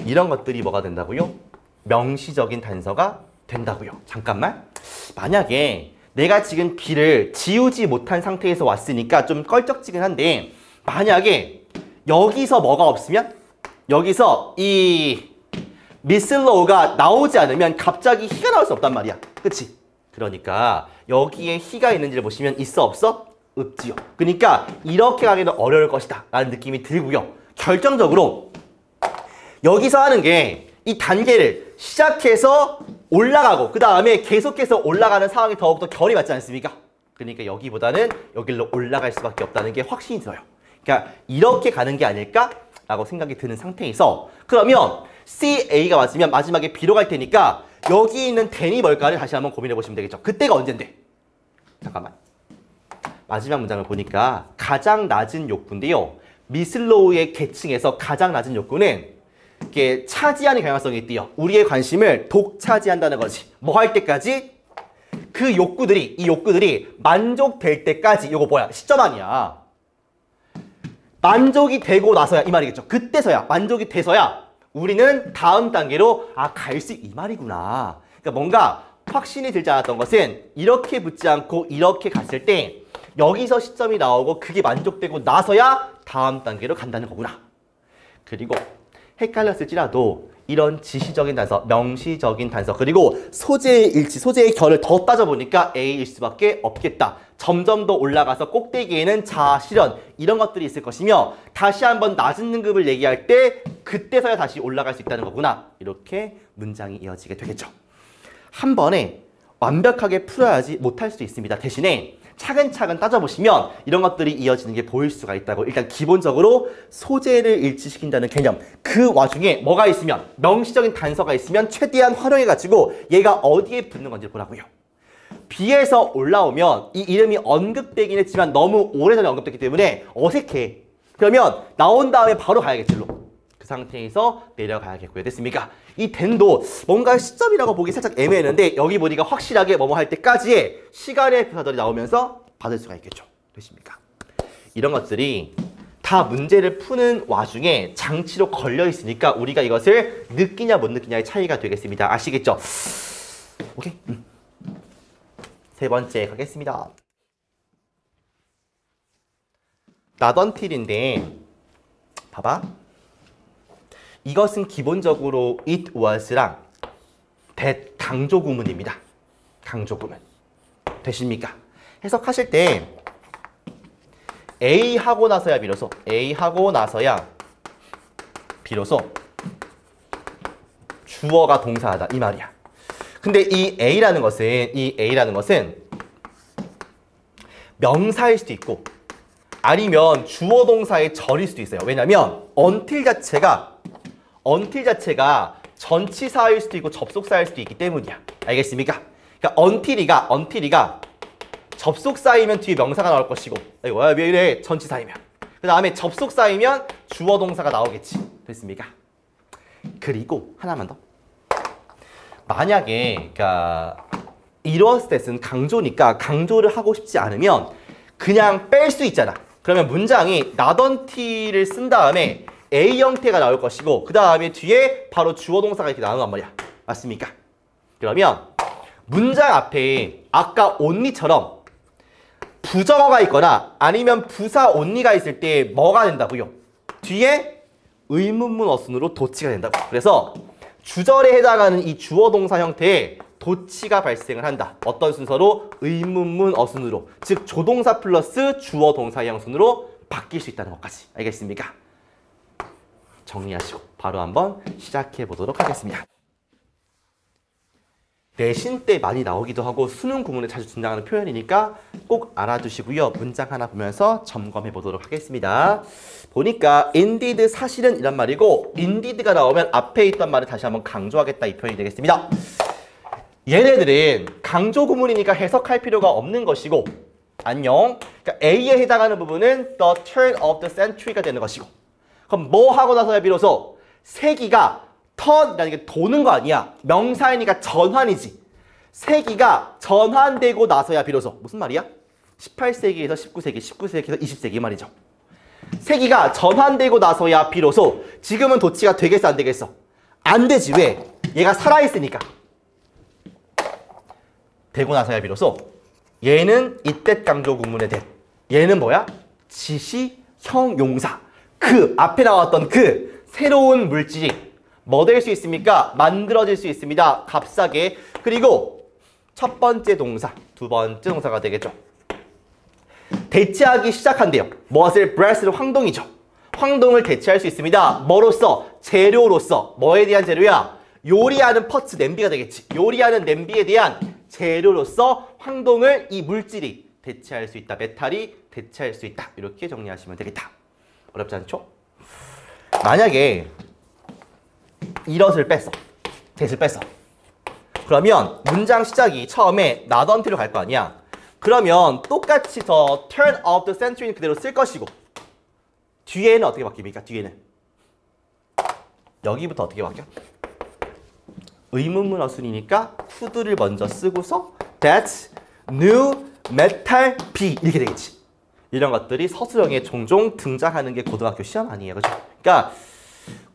S1: 이런 것들이 뭐가 된다고요? 명시적인 단서가 된다고요. 잠깐만. 만약에 내가 지금 B를 지우지 못한 상태에서 왔으니까 좀 껄쩍지근한데 만약에 여기서 뭐가 없으면 여기서 이 미슬로우가 나오지 않으면 갑자기 희가 나올 수 없단 말이야. 그치? 그러니까 여기에 희가 있는지를 보시면 있어 없어? 없지요. 그러니까 이렇게 가기는 어려울 것이다 라는 느낌이 들고요. 결정적으로 여기서 하는 게 이 단계를 시작해서 올라가고 그 다음에 계속해서 올라가는 상황이 더욱더 결이 맞지 않습니까? 그러니까 여기보다는 여기로 올라갈 수밖에 없다는 게 확신이 들어요. 그러니까 이렇게 가는 게 아닐까라고 생각이 드는 상태에서 그러면 CA가 왔으면 마지막에 B로 갈 테니까 여기 있는 댄이 뭘까를 다시 한번 고민해 보시면 되겠죠. 그때가 언젠데? 잠깐만. 마지막 문장을 보니까 가장 낮은 욕구인데요. 미슬로우의 계층에서 가장 낮은 욕구는 이게 차지하는 경향성이 있대요. 우리의 관심을 독차지한다는 거지. 뭐 할 때까지? 그 욕구들이, 이 욕구들이 만족될 때까지. 이거 뭐야? 시점 아니야. 만족이 되고 나서야 이 말이겠죠. 그때서야, 만족이 돼서야 우리는 다음 단계로 갈 수 이 말이구나. 그러니까 뭔가 확신이 들지 않았던 것은 이렇게 붙지 않고 이렇게 갔을 때 여기서 시점이 나오고 그게 만족되고 나서야 다음 단계로 간다는 거구나. 그리고 헷갈렸을지라도 이런 지시적인 단서, 명시적인 단서, 그리고 소재의 일치, 소재의 결을 더 따져보니까 A일 수밖에 없겠다. 점점 더 올라가서 꼭대기에는 자아 실현, 이런 것들이 있을 것이며 다시 한번 낮은 등급을 얘기할 때 그때서야 다시 올라갈 수 있다는 거구나. 이렇게 문장이 이어지게 되겠죠. 한 번에 완벽하게 풀어야지 못할 수도 있습니다. 대신에 차근차근 따져보시면 이런 것들이 이어지는 게 보일 수가 있다고. 일단 기본적으로 소재를 일치시킨다는 개념, 그 와중에 뭐가 있으면, 명시적인 단서가 있으면 최대한 활용해가지고 얘가 어디에 붙는 건지 보라고요. B에서 올라오면 이 이름이 언급되긴 했지만 너무 오래전에 언급됐기 때문에 어색해. 그러면 나온 다음에 바로 가야겠죠. 그 상태에서 내려가야겠고요. 됐습니까? 이 댄도 뭔가 시점이라고 보기 살짝 애매했는데 여기 보니까 확실하게 뭐뭐 할 때까지의 시간의 표사들이 나오면서 받을 수가 있겠죠. 되십니까? 이런 것들이 다 문제를 푸는 와중에 장치로 걸려 있으니까 우리가 이것을 느끼냐 못 느끼냐의 차이가 되겠습니다. 아시겠죠? 오케이. 세 번째 가겠습니다. 나던틸인데 봐봐. 이것은 기본적으로 it was랑 that 강조 구문입니다. 강조 구문. 되십니까? 해석하실 때 A 하고 나서야 비로소 주어가 동사하다 이 말이야. 근데 이 A라는 것은 명사일 수도 있고 아니면 주어 동사의 절일 수도 있어요. 왜냐면 until 자체가 전치사일 수도 있고 접속사일 수도 있기 때문이야. 알겠습니까? 그러니까 until이가 접속사이면 뒤에 명사가 나올 것이고 이거 왜 이래? 전치사이면. 그 다음에 접속사이면 주어 동사가 나오겠지. 됐습니까? 그리고 하나만 더. 만약에 그러니까 이루었을 때는 강조니까 강조를 하고 싶지 않으면 그냥 뺄 수 있잖아. 그러면 문장이 나던티를 쓴 다음에 A 형태가 나올 것이고 그 다음에 뒤에 바로 주어 동사가 이렇게 나오는 말이야. 맞습니까? 그러면 문장 앞에 아까 only처럼 부정어가 있거나 아니면 부사 only가 있을 때 뭐가 된다고요? 뒤에 의문문 어순으로 도치가 된다고. 그래서 주절에 해당하는 이 주어 동사 형태의 도치가 발생을 한다. 어떤 순서로? 의문문 어순으로. 즉 조동사 플러스 주어 동사 형순으로 바뀔 수 있다는 것까지. 알겠습니까? 정리하시고 바로 한번 시작해 보도록 하겠습니다. 내신 때 많이 나오기도 하고 수능 구문에 자주 등장하는 표현이니까 꼭 알아두시고요. 문장 하나 보면서 점검해 보도록 하겠습니다. 보니까 indeed 사실은 이란 말이고 indeed가 나오면 앞에 있던 말을 다시 한번 강조하겠다 이 표현이 되겠습니다. 얘네들은 강조 구문이니까 해석할 필요가 없는 것이고 안녕. 그러니까 A에 해당하는 부분은 the turn of the century가 되는 것이고. 그럼 뭐 하고 나서야 비로소 세기가 turn이라는 게 도는 거 아니야. 명사이니까 전환이지. 세기가 전환되고 나서야 비로소 무슨 말이야? 18세기에서 19세기, 19세기에서 20세기 말이죠. 세기가 전환되고 나서야 비로소 지금은 도치가 되겠어 안 되겠어? 안 되지. 왜? 얘가 살아있으니까. 되고 나서야 비로소 얘는 이때 강조 구문의 대. 얘는 뭐야? 지시형 용사. 그 앞에 나왔던 그 새로운 물질이 뭐 될 수 있습니까? 만들어질 수 있습니다. 값싸게. 그리고 첫 번째 동사, 두 번째 동사가 되겠죠. 대체하기 시작한대요. 무엇을? breath를 황동이죠. 황동을 대체할 수 있습니다. 뭐로써? 재료로서. 뭐에 대한 재료야? 요리하는 퍼츠, 냄비가 되겠지. 요리하는 냄비에 대한 재료로서 황동을 이 물질이 대체할 수 있다. 메탈이 대체할 수 있다. 이렇게 정리하시면 되겠다. 어렵지 않죠? 만약에 이것을 뺐어. that을 뺐어. 그러면 문장 시작이 처음에 not until로 갈 거 아니야. 그러면 똑같이 더 turn of the century는 그대로 쓸 것이고 뒤에는 어떻게 바뀝니까? 뒤에는 여기부터 어떻게 바뀌어? 의문문 어순이니까 could를 먼저 쓰고서 that new metal be 이렇게 되겠지. 이런 것들이 서술형에 종종 등장하는 게 고등학교 시험 아니에요. 그죠? 그러니까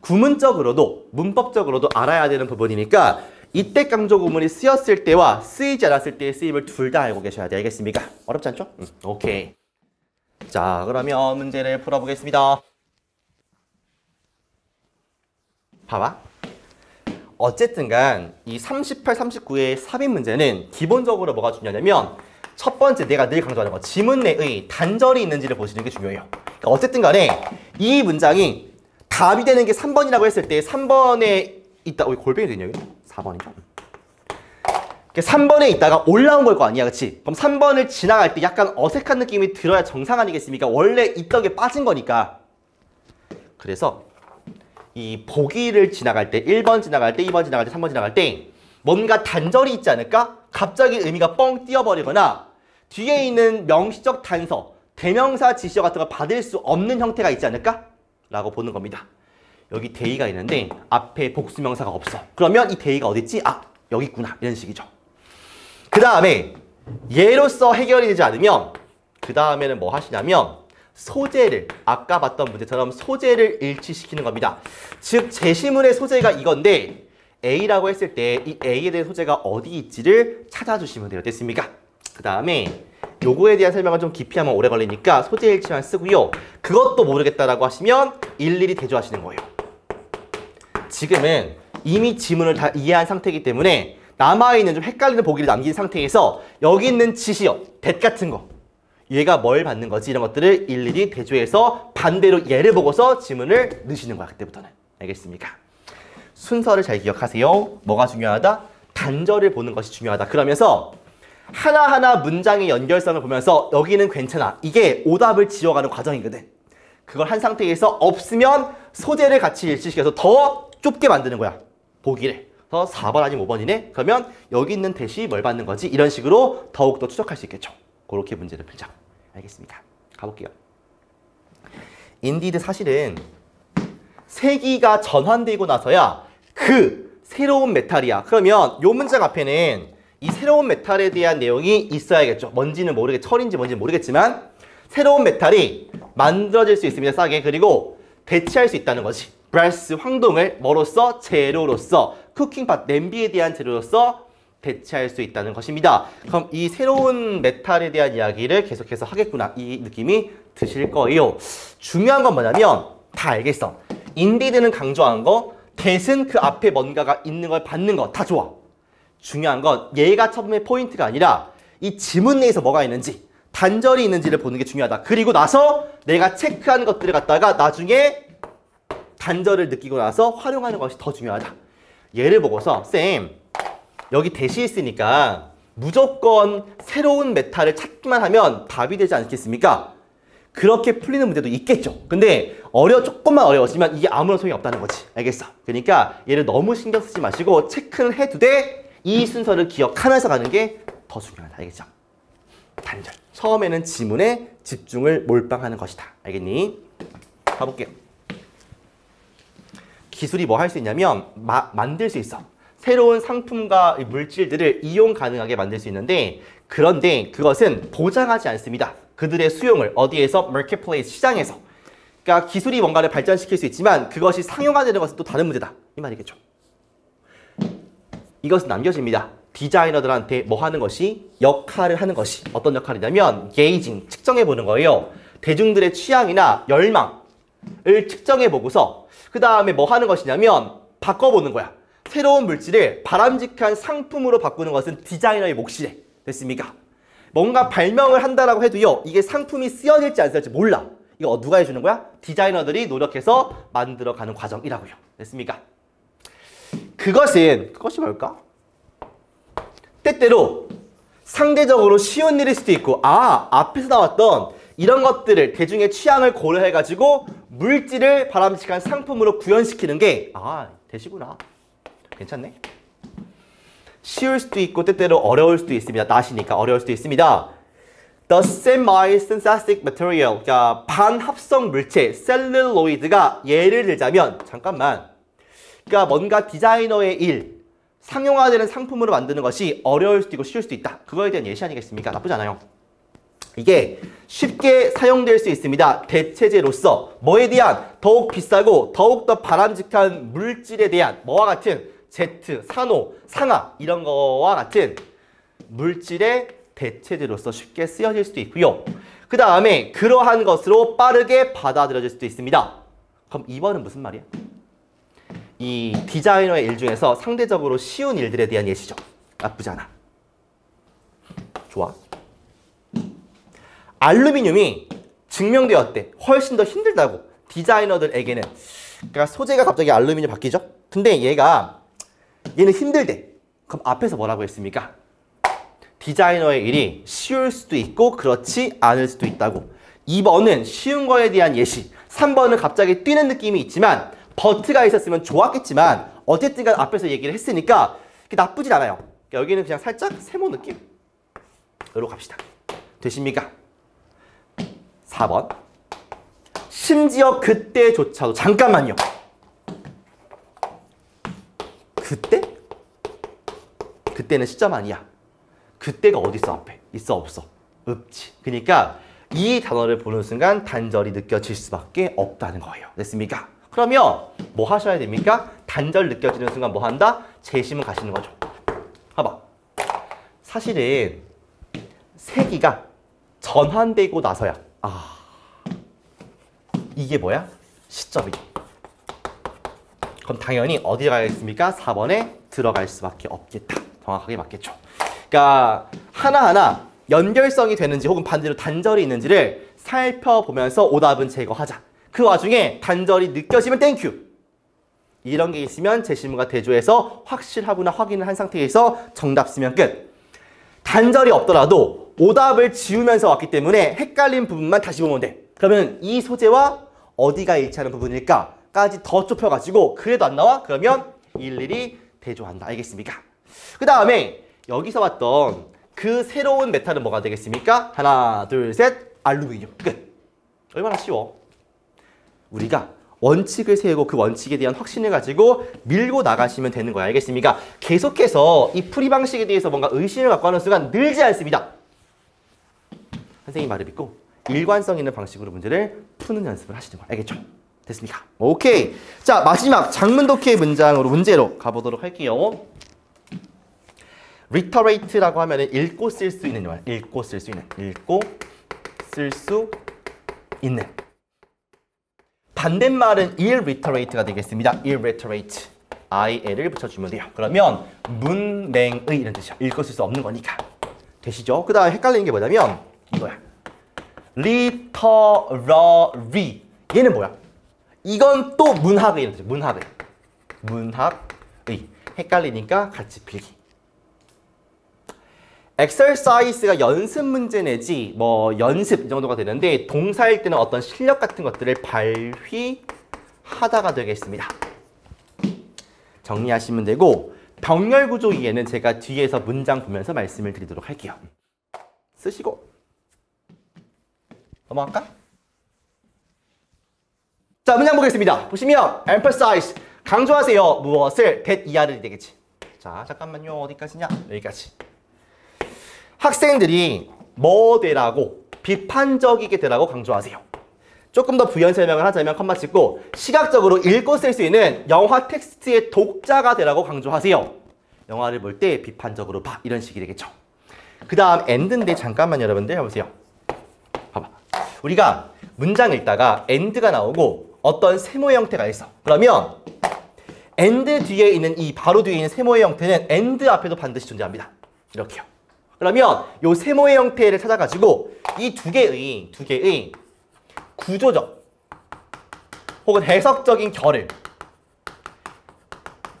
S1: 구문적으로도 문법적으로도 알아야 되는 부분이니까 이때 강조 구문이 쓰였을 때와 쓰이지 않았을 때의 쓰임을 둘 다 알고 계셔야 돼. 알겠습니까? 어렵지 않죠? 오케이. 자, 그러면 문제를 풀어보겠습니다. 봐봐. 어쨌든간 이 38, 39의 삽입 문제는 기본적으로 뭐가 중요하냐면 첫 번째 내가 늘 강조하는 거 지문 내의 단절이 있는지를 보시는 게 중요해요. 그러니까 어쨌든 간에 이 문장이 답이 되는 게 3번이라고 했을 때 3번에 있다. 골뱅이 되냐 여기? 4번이죠. 3번에 있다가 올라온 걸 거 아니야. 그치? 그럼 3번을 지나갈 때 약간 어색한 느낌이 들어야 정상 아니겠습니까? 원래 있던 게 빠진 거니까. 그래서 이 보기를 지나갈 때 1번 지나갈 때 2번 지나갈 때 3번 지나갈 때 뭔가 단절이 있지 않을까? 갑자기 의미가 뻥 띄어버리거나 뒤에 있는 명시적 단서, 대명사, 지시어 같은 걸 받을 수 없는 형태가 있지 않을까? 라고 보는 겁니다. 여기 대의가 있는데 앞에 복수명사가 없어. 그러면 이 대의가 어딨지? 아, 여기 있구나. 이런 식이죠. 그 다음에 얘로서 해결이 되지 않으면 그 다음에는 뭐 하시냐면 소재를 아까 봤던 문제처럼 소재를 일치시키는 겁니다. 즉 제시문의 소재가 이건데 A라고 했을 때 이 A에 대한 소재가 어디 있지를 찾아주시면 돼요. 됐습니까? 그 다음에 요거에 대한 설명을 좀 깊이 하면 오래 걸리니까 소재 일치만 쓰고요. 그것도 모르겠다라고 하시면 일일이 대조하시는 거예요. 지금은 이미 지문을 다 이해한 상태이기 때문에 남아있는 좀 헷갈리는 보기를 남긴 상태에서 여기 있는 지시어, that 같은 거 얘가 뭘 받는 거지 이런 것들을 일일이 대조해서 반대로 얘를 보고서 지문을 넣으시는 거야. 그때부터는. 알겠습니까? 순서를 잘 기억하세요. 뭐가 중요하다? 단절을 보는 것이 중요하다. 그러면서 하나하나 문장의 연결성을 보면서 여기는 괜찮아. 이게 오답을 지어가는 과정이거든. 그걸 한 상태에서 없으면 소재를 같이 일치시켜서 더 좁게 만드는 거야. 보기를. 그래서 4번 아니면 5번이네? 그러면 여기 있는 대시 뭘 받는 거지? 이런 식으로 더욱더 추적할 수 있겠죠. 그렇게 문제를 풀자. 알겠습니까? 가볼게요. 인디드 사실은 세기가 전환되고 나서야 그 새로운 메탈이야. 그러면 요 문장 앞에는 이 새로운 메탈에 대한 내용이 있어야겠죠. 뭔지는 철인지 뭔지는 모르겠지만 새로운 메탈이 만들어질 수 있습니다. 싸게. 그리고 대체할 수 있다는 거지. 브레스 황동을 뭐로써? 재료로서 쿠킹팟 냄비에 대한 재료로서 대체할 수 있다는 것입니다. 그럼 이 새로운 메탈에 대한 이야기를 계속해서 하겠구나. 이 느낌이 드실 거예요. 중요한 건 뭐냐면 다 알겠어. 인디드는 강조한 거, that은 그 앞에 뭔가가 있는 걸 받는 거 다 좋아. 중요한 건 얘가 처음에 포인트가 아니라 이 지문 내에서 뭐가 있는지 단절이 있는지를 보는 게 중요하다. 그리고 나서 내가 체크한 것들을 갖다가 나중에 단절을 느끼고 나서 활용하는 것이 더 중요하다. 얘를 보고서 쌤 여기 대시 있으니까 무조건 새로운 메탈을 찾기만 하면 답이 되지 않겠습니까? 그렇게 풀리는 문제도 있겠죠. 근데 조금만 어려워지면 이게 아무런 소용이 없다는 거지. 알겠어? 그러니까 얘를 너무 신경 쓰지 마시고 체크를 해두되 이 순서를 기억하면서 가는 게 더 중요하다. 알겠죠? 단절. 처음에는 지문에 집중을 몰빵하는 것이다. 알겠니? 가볼게요. 기술이 뭐 할 수 있냐면 만들 수 있어. 새로운 상품과 물질들을 이용 가능하게 만들 수 있는데 그런데 그것은 보장하지 않습니다. 그들의 수용을 어디에서? 마켓플레이스 시장에서. 그러니까 기술이 뭔가를 발전시킬 수 있지만 그것이 상용화되는 것은 또 다른 문제다. 이 말이겠죠. 이것은 남겨집니다. 디자이너들한테 뭐 하는 것이? 역할을 하는 것이. 어떤 역할이냐면 게이징, 측정해보는 거예요. 대중들의 취향이나 열망을 측정해보고서 그 다음에 뭐 하는 것이냐면 바꿔보는 거야. 새로운 물질을 바람직한 상품으로 바꾸는 것은 디자이너의 몫이래. 됐습니까? 뭔가 발명을 한다라고 해도요. 이게 상품이 쓰여질지 안 쓰여질지 몰라. 이거 누가 해주는 거야? 디자이너들이 노력해서 만들어가는 과정이라고요. 됐습니까? 그것이 뭘까? 때때로 상대적으로 쉬운 일일 수도 있고 앞에서 나왔던 이런 것들을 대중의 취향을 고려해가지고 물질을 바람직한 상품으로 구현시키는 게 되시구나. 괜찮네. 쉬울 수도 있고 때때로 어려울 수도 있습니다. 낫이니까 어려울 수도 있습니다. The semi-synthetic material, 그러니까 반합성 물체, 셀룰로이드가 예를 들자면 잠깐만. 그러니까 뭔가 디자이너의 일, 상용화되는 상품으로 만드는 것이 어려울 수도 있고 쉬울 수도 있다. 그거에 대한 예시 아니겠습니까? 나쁘지 않아요. 이게 쉽게 사용될 수 있습니다. 대체제로서 뭐에 대한? 더욱 비싸고 더욱더 바람직한 물질에 대한 뭐와 같은? 제트, 산호, 상하 이런 거와 같은 물질의 대체제로서 쉽게 쓰여질 수도 있고요. 그 다음에 그러한 것으로 빠르게 받아들여질 수도 있습니다. 그럼 2번은 무슨 말이야? 이 디자이너의 일 중에서 상대적으로 쉬운 일들에 대한 예시죠. 나쁘지 않아. 좋아. 알루미늄이 증명되었대. 훨씬 더 힘들다고. 디자이너들에게는. 그러니까 소재가 갑자기 알루미늄 바뀌죠? 근데 얘는 힘들대. 그럼 앞에서 뭐라고 했습니까? 디자이너의 일이 쉬울 수도 있고 그렇지 않을 수도 있다고. 2번은 쉬운 거에 대한 예시. 3번은 갑자기 뛰는 느낌이 있지만 버트가 있었으면 좋았겠지만 어쨌든 간 앞에서 얘기를 했으니까 나쁘진 않아요. 여기는 그냥 살짝 세모 느낌으로 갑시다. 되십니까? 4번. 심지어 그때조차도 잠깐만요. 그때? 그때는 시점 아니야. 그때가 어디 있어 앞에? 있어 없어? 없지. 그러니까 이 단어를 보는 순간 단절이 느껴질 수밖에 없다는 거예요. 됐습니까? 그러면 뭐 하셔야 됩니까? 단절 느껴지는 순간 뭐 한다? 재심을 가시는 거죠. 봐봐. 사실은 세기가 전환되고 나서야 이게 뭐야? 시점이죠. 그럼 당연히 어디 가야겠습니까? 4번에 들어갈 수밖에 없겠다. 정확하게 맞겠죠. 그러니까 하나하나 연결성이 되는지 혹은 반대로 단절이 있는지를 살펴보면서 오답은 제거하자. 그 와중에 단절이 느껴지면 땡큐. 이런 게 있으면 제시문과 대조해서 확실하구나 확인을 한 상태에서 정답 쓰면 끝. 단절이 없더라도 오답을 지우면서 왔기 때문에 헷갈린 부분만 다시 보면 돼. 그러면 이 소재와 어디가 일치하는 부분일까? 까지 더 좁혀가지고 그래도 안 나와? 그러면 일일이 대조한다. 알겠습니까? 그 다음에 여기서 봤던 그 새로운 메탈은 뭐가 되겠습니까? 하나, 둘, 셋. 알루미늄. 끝. 얼마나 쉬워. 우리가 원칙을 세우고 그 원칙에 대한 확신을 가지고 밀고 나가시면 되는 거야. 알겠습니까? 계속해서 이 풀이 방식에 대해서 뭔가 의심을 갖고 하는 순간 늘지 않습니다. 선생님 말을 믿고 일관성 있는 방식으로 문제를 푸는 연습을 하시는 거야. 알겠죠? 됐습니까? 오케이. 자, 마지막 장문 독해 문장으로 문제로 가보도록 할게요. reiterate라고 하면은 읽고 쓸 수 있는 말. 읽고 쓸 수 있는. 읽고 쓸 수 있는. 반대말은 irriterate가 되겠습니다. irriterate. IL을 붙여주면 돼요. 그러면 문맹의 이런 뜻이야. 읽고 쓸 수 없는 거니까. 되시죠? 그 다음에 헷갈리는 게 뭐냐면 이거야. literary. 얘는 뭐야? 이건 또 문학의 이런 뜻이야. 문학의. 문학의. 헷갈리니까 같이 필기. exercise가 연습 문제 내지 뭐 연습 이 정도가 되는데 동사일 때는 어떤 실력 같은 것들을 발휘하다가 되겠습니다. 정리하시면 되고 병렬 구조 이해는 제가 뒤에서 문장 보면서 말씀을 드리도록 할게요. 쓰시고 넘어갈까? 자, 문장 보겠습니다. 보시면 emphasize, 강조하세요. 무엇을? that 이하를 되겠지. 자, 잠깐만요. 어디까지냐? 여기까지. 학생들이 뭐 되라고? 비판적이게 되라고 강조하세요. 조금 더 부연 설명을 하자면 컴마 찍고 시각적으로 읽고 쓸 수 있는 영화 텍스트의 독자가 되라고 강조하세요. 영화를 볼 때 비판적으로 봐. 이런 식이 되겠죠. 그 다음 end인데 잠깐만 여러분들 해보세요. 봐봐. 우리가 문장 읽다가 end가 나오고 어떤 세모의 형태가 있어. 그러면 and 뒤에 있는 이 바로 뒤에 있는 세모의 형태는 and 앞에도 반드시 존재합니다. 이렇게요. 그러면 이 세모의 형태를 찾아가지고 이 두 개의 구조적 혹은 해석적인 결을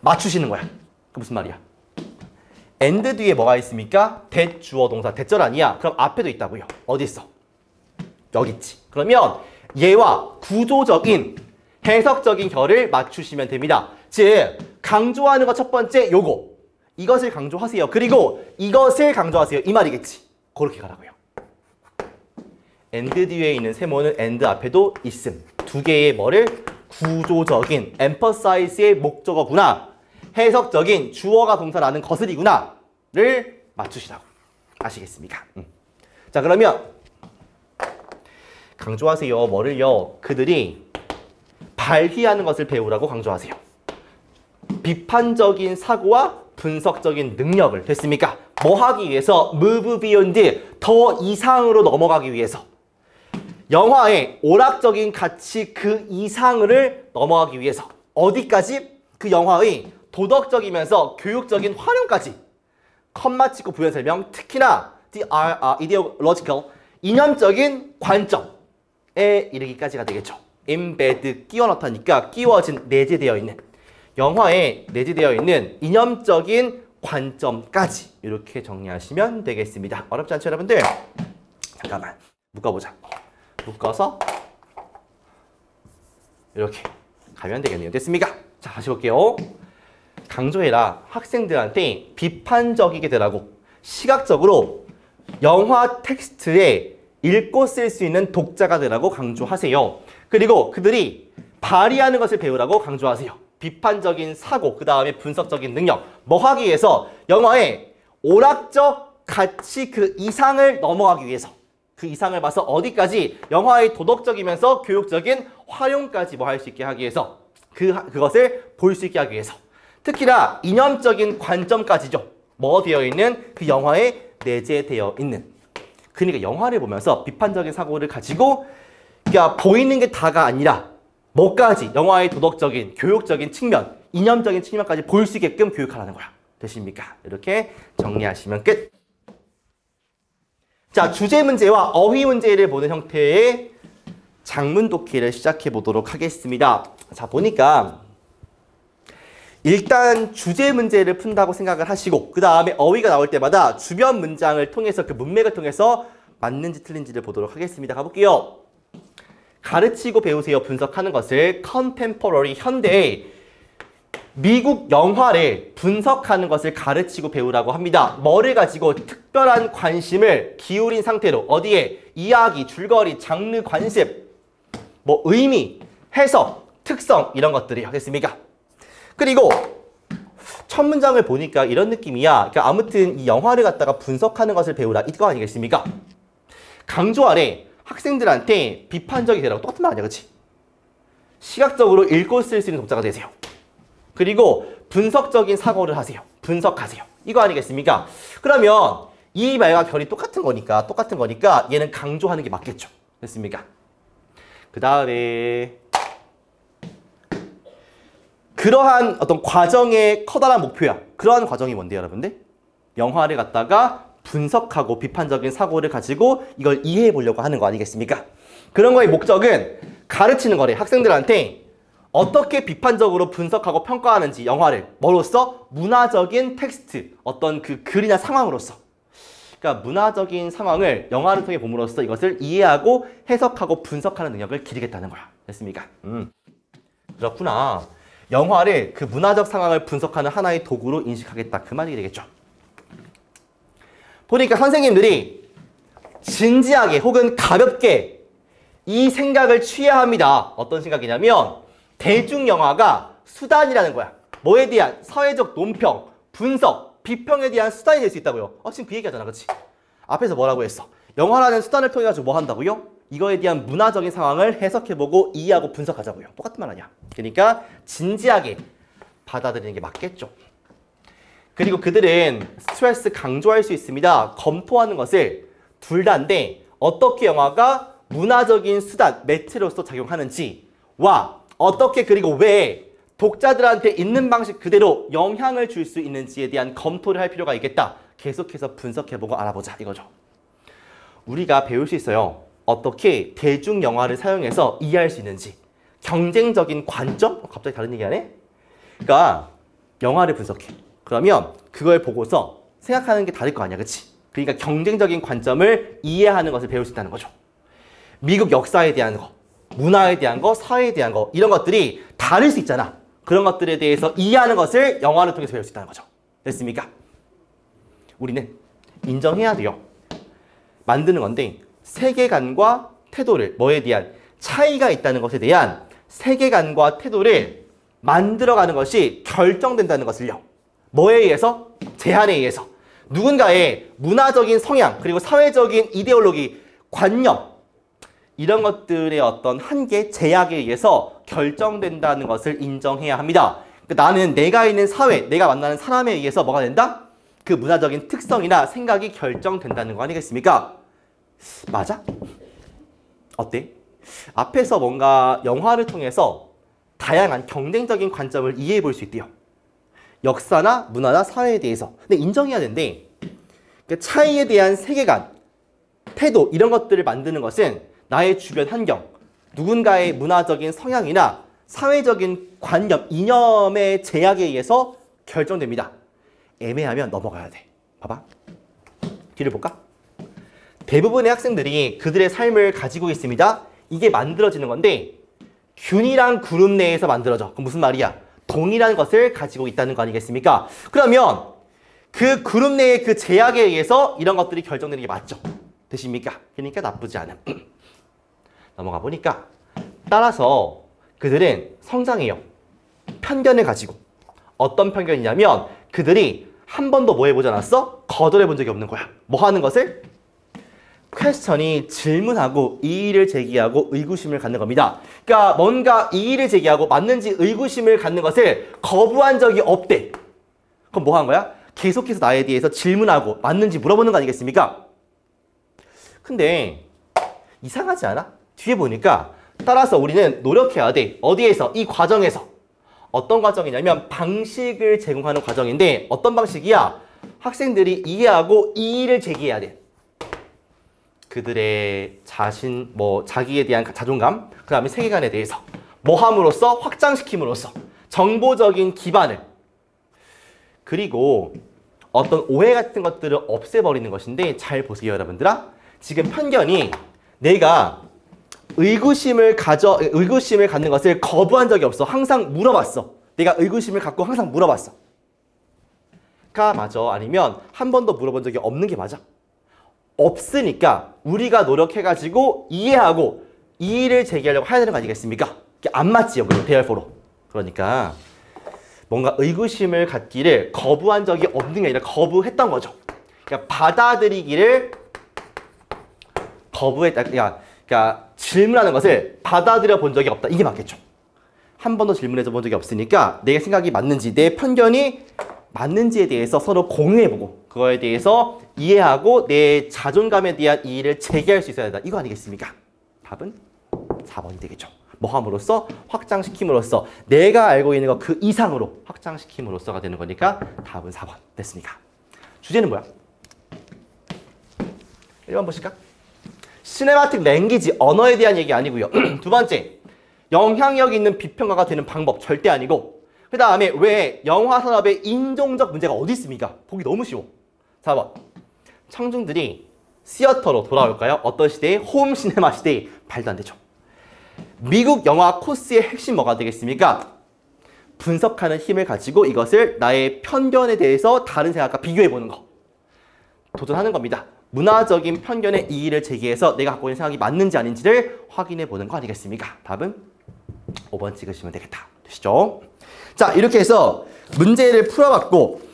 S1: 맞추시는 거야. 그 무슨 말이야? and 뒤에 뭐가 있습니까? that 주어 동사 대절 아니야? 그럼 앞에도 있다고요. 어디 있어? 여기 있지. 그러면 얘와 구조적인 해석적인 결을 맞추시면 됩니다. 즉 강조하는 거 첫 번째 요거. 이것을 강조하세요. 그리고 이것을 강조하세요. 이 말이겠지. 그렇게 가라고요. and 뒤에 있는 세모는 and 앞에도 있음. 두 개의 뭐를? 구조적인 emphasize의 목적어구나. 해석적인 주어가 동사라는 것을이구나. 를 맞추시라고. 아시겠습니까? 자, 그러면 강조하세요. 뭐를요? 그들이 발휘하는 것을 배우라고 강조하세요. 비판적인 사고와 분석적인 능력을 됐습니까? 뭐 하기 위해서? move beyond, 더 이상으로 넘어가기 위해서. 영화의 오락적인 가치 그 이상을 넘어가기 위해서. 어디까지? 그 영화의 도덕적이면서 교육적인 활용까지. 컴마 찍고 부연 설명. 특히나 the ideological, 이념적인 관점에 이르기까지가 되겠죠. embed, 끼워 넣다니까 끼워진, 내재되어 있는. 영화에 내재되어 있는 이념적인 관점까지 이렇게 정리하시면 되겠습니다. 어렵지 않죠, 여러분들? 잠깐만 묶어보자. 묶어서 이렇게 가면 되겠네요. 됐습니까? 자, 다시 볼게요. 강조해라. 학생들한테 비판적이게 되라고. 시각적으로 영화 텍스트에 읽고 쓸 수 있는 독자가 되라고 강조하세요. 그리고 그들이 발휘하는 것을 배우라고 강조하세요. 비판적인 사고, 그 다음에 분석적인 능력. 뭐 하기 위해서? 영화의 오락적 가치 그 이상을 넘어가기 위해서. 그 이상을 봐서 어디까지? 영화의 도덕적이면서 교육적인 활용까지 뭐 할 수 있게 하기 위해서. 그것을 볼 수 있게 하기 위해서. 특히나 이념적인 관점까지죠. 뭐 되어 있는? 그 영화에 내재되어 있는. 그러니까 영화를 보면서 비판적인 사고를 가지고 그러니까 보이는 게 다가 아니라 뭐까지? 영화의 도덕적인, 교육적인 측면, 이념적인 측면까지 볼 수 있게끔 교육하라는 거야. 되십니까? 이렇게 정리하시면 끝. 자, 주제 문제와 어휘 문제를 보는 형태의 장문 독해를 시작해 보도록 하겠습니다. 자, 보니까 일단 주제 문제를 푼다고 생각을 하시고 그 다음에 어휘가 나올 때마다 주변 문장을 통해서 그 문맥을 통해서 맞는지 틀린지를 보도록 하겠습니다. 가볼게요. 가르치고 배우세요. 분석하는 것을 contemporary, 현대의 미국 영화를 분석하는 것을 가르치고 배우라고 합니다. 뭐를 가지고 특별한 관심을 기울인 상태로 어디에? 이야기, 줄거리, 장르, 관심, 뭐 의미, 해석, 특성 이런 것들이 하겠습니까? 그리고 첫 문장을 보니까 이런 느낌이야. 그러니까 아무튼 이 영화를 갖다가 분석하는 것을 배우라 이거 아니겠습니까? 강조하래. 학생들한테 비판적이 되라고. 똑같은 말 아니야, 그치? 시각적으로 읽고 쓸 수 있는 독자가 되세요. 그리고 분석적인 사고를 하세요. 분석하세요. 이거 아니겠습니까? 그러면 이 말과 결이 똑같은 거니까 얘는 강조하는 게 맞겠죠. 됐습니까? 그 다음에 그러한 어떤 과정의 커다란 목표야. 그러한 과정이 뭔데요, 여러분들? 영화를 갖다가 분석하고 비판적인 사고를 가지고 이걸 이해해 보려고 하는 거 아니겠습니까? 그런 거의 목적은 가르치는 거래. 학생들한테 어떻게 비판적으로 분석하고 평가하는지 영화를 뭐로써? 문화적인 텍스트, 어떤 그 글이나 상황으로서. 그러니까 문화적인 상황을 영화를 통해 봄으로써 이것을 이해하고 해석하고 분석하는 능력을 기르겠다는 거야. 됐습니까? 그렇구나. 영화를 그 문화적 상황을 분석하는 하나의 도구로 인식하겠다. 그 말이 되겠죠. 보니까 선생님들이 진지하게 혹은 가볍게 이 생각을 취해야 합니다. 어떤 생각이냐면 대중영화가 수단이라는 거야. 뭐에 대한 사회적 논평, 분석, 비평에 대한 수단이 될 수 있다고요. 지금 그 얘기하잖아. 그렇지? 앞에서 뭐라고 했어? 영화라는 수단을 통해 가지고 뭐 한다고요? 이거에 대한 문화적인 상황을 해석해보고 이해하고 분석하자고요. 똑같은 말 아니야. 그러니까 진지하게 받아들이는 게 맞겠죠. 그리고 그들은 스트레스 강조할 수 있습니다. 검토하는 것을 둘 다인데 어떻게 영화가 문화적인 수단, 매체로서 작용하는지와 어떻게 그리고 왜 독자들한테 있는 방식 그대로 영향을 줄 수 있는지에 대한 검토를 할 필요가 있겠다. 계속해서 분석해보고 알아보자 이거죠. 우리가 배울 수 있어요. 어떻게 대중영화를 사용해서 이해할 수 있는지. 경쟁적인 관점? 갑자기 다른 얘기 하네? 그러니까 영화를 분석해. 그러면 그걸 보고서 생각하는 게 다를 거 아니야. 그치? 그러니까 경쟁적인 관점을 이해하는 것을 배울 수 있다는 거죠. 미국 역사에 대한 거, 문화에 대한 거, 사회에 대한 거 이런 것들이 다를 수 있잖아. 그런 것들에 대해서 이해하는 것을 영화를 통해서 배울 수 있다는 거죠. 됐습니까? 우리는 인정해야 돼요. 만드는 건데 세계관과 태도를 뭐에 대한 차이가 있다는 것에 대한 세계관과 태도를 만들어가는 것이 결정된다는 것을요. 뭐에 의해서? 제한에 의해서. 누군가의 문화적인 성향 그리고 사회적인 이데올로기, 관념 이런 것들의 어떤 한계, 제약에 의해서 결정된다는 것을 인정해야 합니다. 그러니까 나는 내가 있는 사회, 내가 만나는 사람에 의해서 뭐가 된다? 그 문화적인 특성이나 생각이 결정된다는 거 아니겠습니까? 맞아? 어때? 앞에서 뭔가 영화를 통해서 다양한 경쟁적인 관점을 이해해 볼 수 있대요. 역사나 문화나 사회에 대해서. 근데 인정해야 되는데 그 차이에 대한 세계관, 태도 이런 것들을 만드는 것은 나의 주변 환경, 누군가의 문화적인 성향이나 사회적인 관념, 이념의 제약에 의해서 결정됩니다. 애매하면 넘어가야 돼. 봐봐. 뒤를 볼까? 대부분의 학생들이 그들의 삶을 가지고 있습니다. 이게 만들어지는 건데 균이랑 그룹 내에서 만들어져. 그럼 무슨 말이야? 동일한 것을 가지고 있다는 거 아니겠습니까? 그러면 그 그룹 내의 그 제약에 의해서 이런 것들이 결정되는 게 맞죠? 되십니까? 그러니까 나쁘지 않음. 넘어가 보니까 따라서 그들은 성장해요. 편견을 가지고. 어떤 편견이냐면 그들이 한 번도 뭐 해보지 않았어? 거절해 본 적이 없는 거야. 뭐 하는 것을? 퀘스천이 질문하고 이의를 제기하고 의구심을 갖는 겁니다. 그러니까 뭔가 이의를 제기하고 맞는지 의구심을 갖는 것을 거부한 적이 없대. 그럼 뭐 한 거야? 계속해서 나에 대해서 질문하고 맞는지 물어보는 거 아니겠습니까? 근데 이상하지 않아? 뒤에 보니까 따라서 우리는 노력해야 돼. 어디에서? 이 과정에서. 어떤 과정이냐면 방식을 제공하는 과정인데 어떤 방식이야? 학생들이 이해하고 이의를 제기해야 돼. 그들의 자신, 자기에 대한 자존감, 그 다음에 세계관에 대해서 뭐 함으로써? 확장시킴으로써 정보적인 기반을 그리고 어떤 오해 같은 것들을 없애버리는 것인데 잘 보세요 여러분들아. 지금 편견이 내가 의구심을 갖는 것을 거부한 적이 없어. 항상 물어봤어. 내가 의구심을 갖고 항상 물어봤어. 가 맞아? 아니면 한 번도 물어본 적이 없는 게 맞아? 없으니까 우리가 노력해가지고 이해하고 이의를 제기하려고 해야 되는 거 아니겠습니까? 안 맞지요, 그리고 대열포로. 그러니까 뭔가 의구심을 갖기를 거부한 적이 없는 게 아니라 거부했던 거죠. 그러니까 받아들이기를 거부했다. 그러니까 질문하는 것을 받아들여 본 적이 없다. 이게 맞겠죠. 한 번도 질문해서 본 적이 없으니까 내 생각이 맞는지, 내 편견이 맞는지에 대해서 서로 공유해보고 그거에 대해서 이해하고 내 자존감에 대한 이의를 제기할 수 있어야 된다. 이거 아니겠습니까? 답은 4번이 되겠죠. 뭐 함으로써? 확장시킴으로써 내가 알고 있는 것 그 이상으로 확장시킴으로써가 되는 거니까 답은 4번 됐습니까? 주제는 뭐야? 1번 보실까? 시네마틱 랭귀지, 언어에 대한 얘기 아니고요. 두 번째, 영향력 있는 비평가가 되는 방법 절대 아니고 그 다음에 왜 영화 산업에 인종적 문제가 어디 있습니까? 보기 너무 쉬워. 4번, 청중들이 시어터로 돌아올까요? 어떤 시대에? 홈 시네마 시대에. 말도 안 되죠. 미국 영화 코스의 핵심 뭐가 되겠습니까? 분석하는 힘을 가지고 이것을 나의 편견에 대해서 다른 생각과 비교해보는 거. 도전하는 겁니다. 문화적인 편견의 이의를 제기해서 내가 갖고 있는 생각이 맞는지 아닌지를 확인해 보는 거 아니겠습니까? 답은 5번 찍으시면 되겠다. 되시죠? 자, 이렇게 해서 문제를 풀어봤고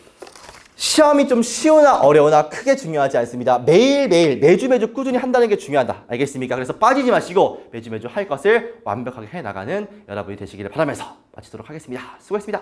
S1: 시험이 좀 쉬우나 어려우나 크게 중요하지 않습니다. 매일매일 매주 꾸준히 한다는 게 중요하다. 알겠습니까? 그래서 빠지지 마시고 매주 할 것을 완벽하게 해나가는 여러분이 되시기를 바라면서 마치도록 하겠습니다. 수고했습니다.